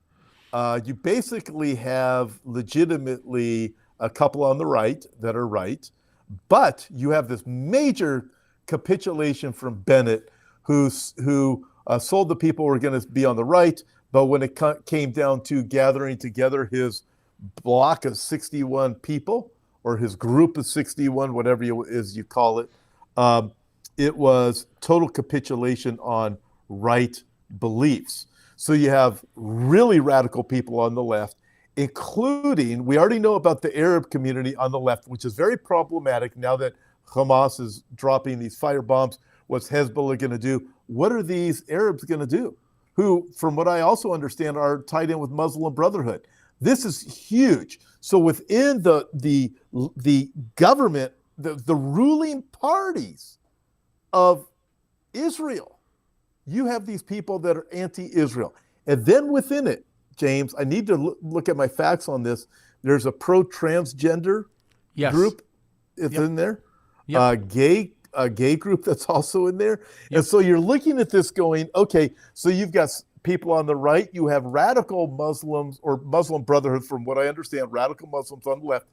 you basically have legitimately a couple on the right that are right, but you have this major capitulation from Bennett, who sold the people who were going to be on the right, but when it came down to gathering together his block of 61 people, or his group of 61, whatever you call it, it was total capitulation on right beliefs. So you have really radical people on the left, including, we already know about the Arab community on the left, which is very problematic now that Hamas is dropping these fire bombs. What's Hezbollah going to do? What are these Arabs going to do? Who, from what I also understand, are tied in with Muslim Brotherhood. This is huge. So within the government, the ruling parties of Israel, you have these people that are anti-Israel. And then within it, James, I need to look at my facts on this. There's a pro-transgender group. It's in there. Yep. A gay group that's also in there. Yep. And so you're looking at this going, okay, so you've got people on the right. You have radical Muslims or Muslim Brotherhood, from what I understand, radical Muslims on the left.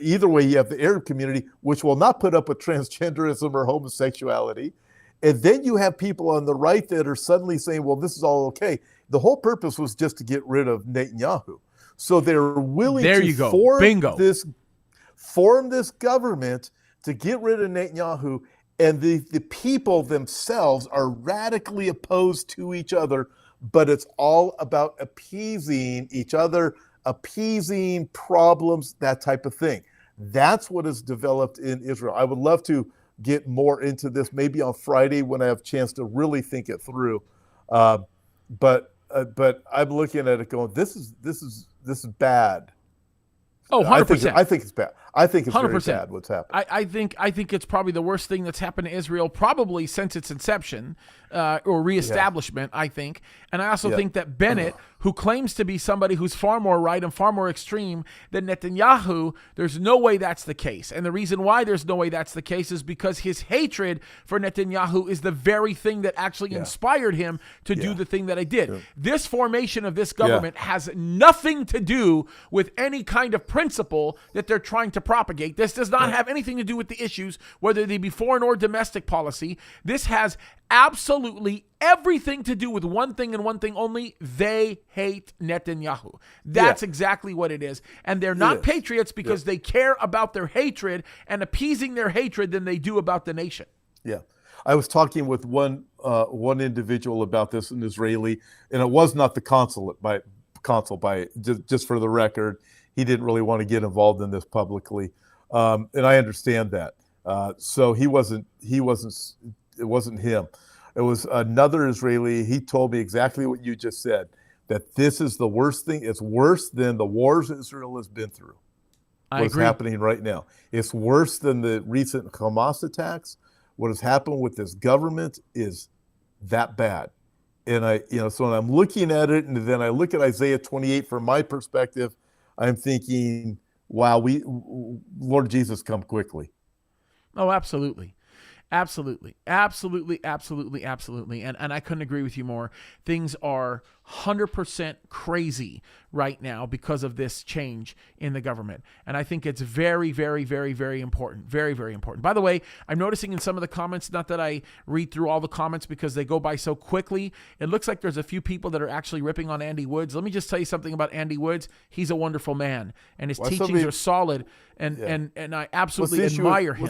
Either way, you have the Arab community, which will not put up with transgenderism or homosexuality. And then you have people on the right that are suddenly saying, well, this is all okay. The whole purpose was just to get rid of Netanyahu. So they're willing to form this government to get rid of Netanyahu. And the people themselves are radically opposed to each other, but it's all about appeasing each other, appeasing problems, that type of thing. That's what is developed in Israel. I would love to get more into this maybe on Friday when I have a chance to really think it through. But I'm looking at it going, this is bad. Oh, 100%. I think it's bad. I think it's 100%. very bad what's happened. I think it's probably the worst thing that's happened to Israel probably since its inception or reestablishment, I think. And I also think that Bennett, who claims to be somebody who's far more right and far more extreme than Netanyahu, there's no way that's the case. And the reason why there's no way that's the case is because his hatred for Netanyahu is the very thing that actually inspired him to do the thing that I did. Yeah. This formation of this government has nothing to do with any kind of principle that they're trying to propagate. This does not have anything to do with the issues, whether they be foreign or domestic policy. This has absolutely everything to do with one thing and one thing only. They hate Netanyahu. That's exactly what it is. And they're not patriots because they care about their hatred and appeasing their hatred than they do about the nation. Yeah. I was talking with one individual about this, an Israeli, and it was not the consul just for the record. He didn't really want to get involved in this publicly. And I understand that. So it wasn't him. It was another Israeli. He told me exactly what you just said, that this is the worst thing. It's worse than the wars Israel has been through. What's happening right now. It's worse than the recent Hamas attacks. What has happened with this government is that bad. And so when I'm looking at it, and then I look at Isaiah 28 from my perspective, I'm thinking, wow, Lord Jesus, come quickly. Oh, absolutely. Absolutely. Absolutely. Absolutely. Absolutely. And I couldn't agree with you more. Things are 100% crazy right now because of this change in the government. And I think it's very, very, very, very important. Very, very important. By the way, I'm noticing in some of the comments, not that I read through all the comments because they go by so quickly, it looks like there's a few people that are actually ripping on Andy Woods. Let me just tell you something about Andy Woods. He's a wonderful man, and his teachings are solid, and I absolutely admire him.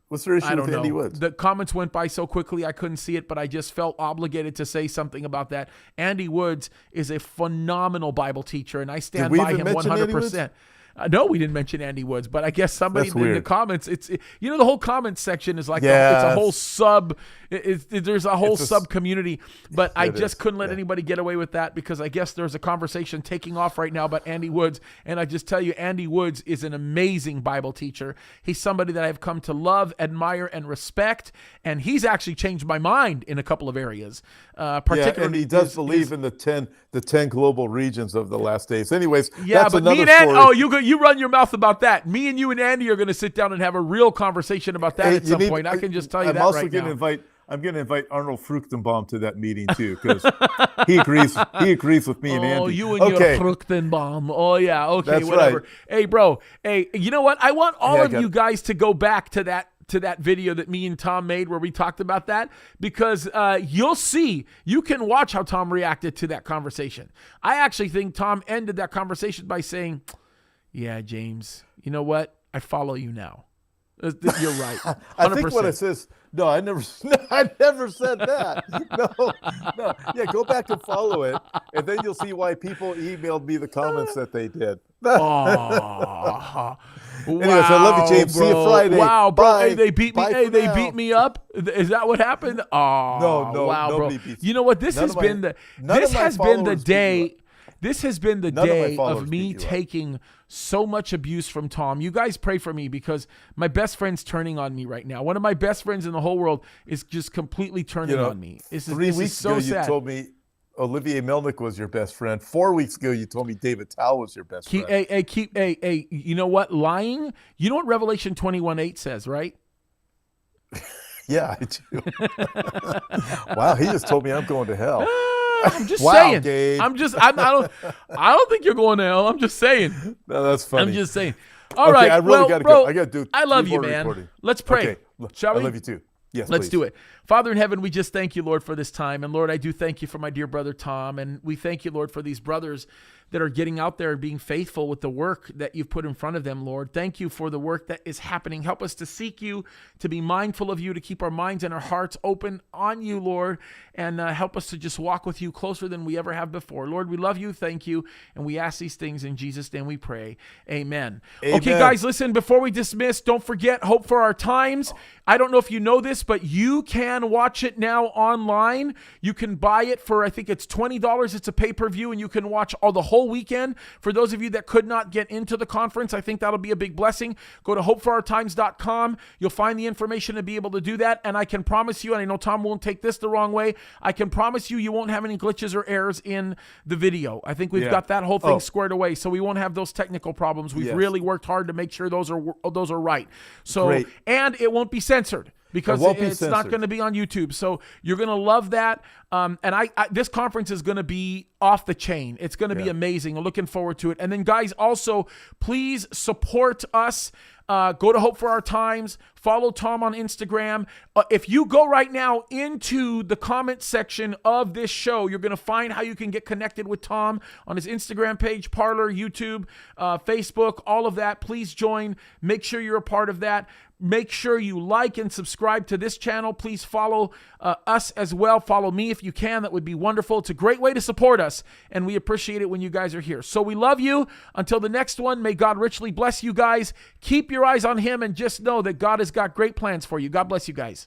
What's their issue I don't with Andy know. Woods? The comments went by so quickly I couldn't see it, but I just felt obligated to say something about that. Andy Woods is a phenomenal Bible teacher, and I stand by him 100%. No, we didn't mention Andy Woods, but I guess somebody in the comments, the whole comments section is like it's a whole sub. There's a whole sub community, but I just couldn't let anybody get away with that because I guess there's a conversation taking off right now about Andy Woods, and I just tell you, Andy Woods is an amazing Bible teacher. He's somebody that I've come to love, admire, and respect, and he's actually changed my mind in a couple of areas. Particularly, and he does believe in the 10 global regions of the last days. Anyways, that's but me and Andy, you run your mouth about that. Me and you and Andy are going to sit down and have a real conversation about that at some point. I can just tell you that right now. I'm going to invite Arnold Fruchtenbaum to that meeting too, because he agrees with me and Andy. Oh, you and your Fruchtenbaum. Oh, yeah. Okay, that's whatever. Right. Hey, bro. Hey, you know what? I want all of you guys to go back to that video that me and Tom made where we talked about that, because you'll see, you can watch how Tom reacted to that conversation. I actually think Tom ended that conversation by saying, yeah, James, you know what? I follow you now. You're right. 100%. I think what it says. No, I never said that. No. Yeah, go back and follow it, and then you'll see why people emailed me the comments that they did. Wow. Anyways, I love you, James. Bro. See you Friday. Wow, bro. Bye. Hey, they beat me. Bye Hey, they beat me up. Is that what happened? Oh, no. Wow, bro. Beats you know what? This has been the day. This has been the day of me taking so much abuse from Tom. You guys pray for me because my best friend's turning on me right now. One of my best friends in the whole world is just completely turning on me. This is so sad. You told me Olivier Melnick was your best friend. 4 weeks ago, you told me David Tao was your best friend. Hey, you know what? Lying? You know what Revelation 21:8 says, right? Yeah, I do. Wow, he just told me I'm going to hell. I'm just saying. Gabe. I don't think you're going to hell. I'm just saying. No, that's funny. I'm just saying. All right. I really got to go. I got to do. I love you, man. Recording. Let's pray. Okay. Shall we? I love you too. Yes, Let's please. do it. Father in heaven, we just thank you, Lord, for this time. And Lord, I do thank you for my dear brother, Tom. And we thank you, Lord, for these brothers that are getting out there and being faithful with the work that you've put in front of them, Lord. Thank you for the work that is happening. Help us to seek you, to be mindful of you, to keep our minds and our hearts open on you, Lord, and help us to just walk with you closer than we ever have before. Lord, we love you, thank you, and we ask these things in Jesus' name we pray. Amen. Okay, guys, listen, before we dismiss, don't forget, Hope for Our Times. I don't know if you know this, this, but you can watch it now online. You can buy it for, I think it's $20. It's a pay-per-view, and you can watch the whole weekend. For those of you that could not get into the conference, I think that'll be a big blessing. Go to hopeforourtimes.com. You'll find the information to be able to do that. And I can promise you, and I know Tom won't take this the wrong way, I can promise you won't have any glitches or errors in the video. I think we've got that whole thing squared away, so we won't have those technical problems. We've really worked hard to make sure those are right. So, and it won't be censored, because it's not going to be on YouTube. So you're going to love that. And this conference is going to be off the chain. It's going to be amazing. I'm looking forward to it. And then, guys, also, please support us. Go to Hope for Our Times. Follow Tom on Instagram. If you go right now into the comment section of this show, you're going to find how you can get connected with Tom on his Instagram page, Parler, YouTube, Facebook, all of that. Please join. Make sure you're a part of that. Make sure you like and subscribe to this channel. Please follow us as well. Follow me if you can. That would be wonderful. It's a great way to support us, and we appreciate it when you guys are here. So we love you. Until the next one, may God richly bless you guys. Keep your eyes on him, and just know that God has got great plans for you. God bless you guys.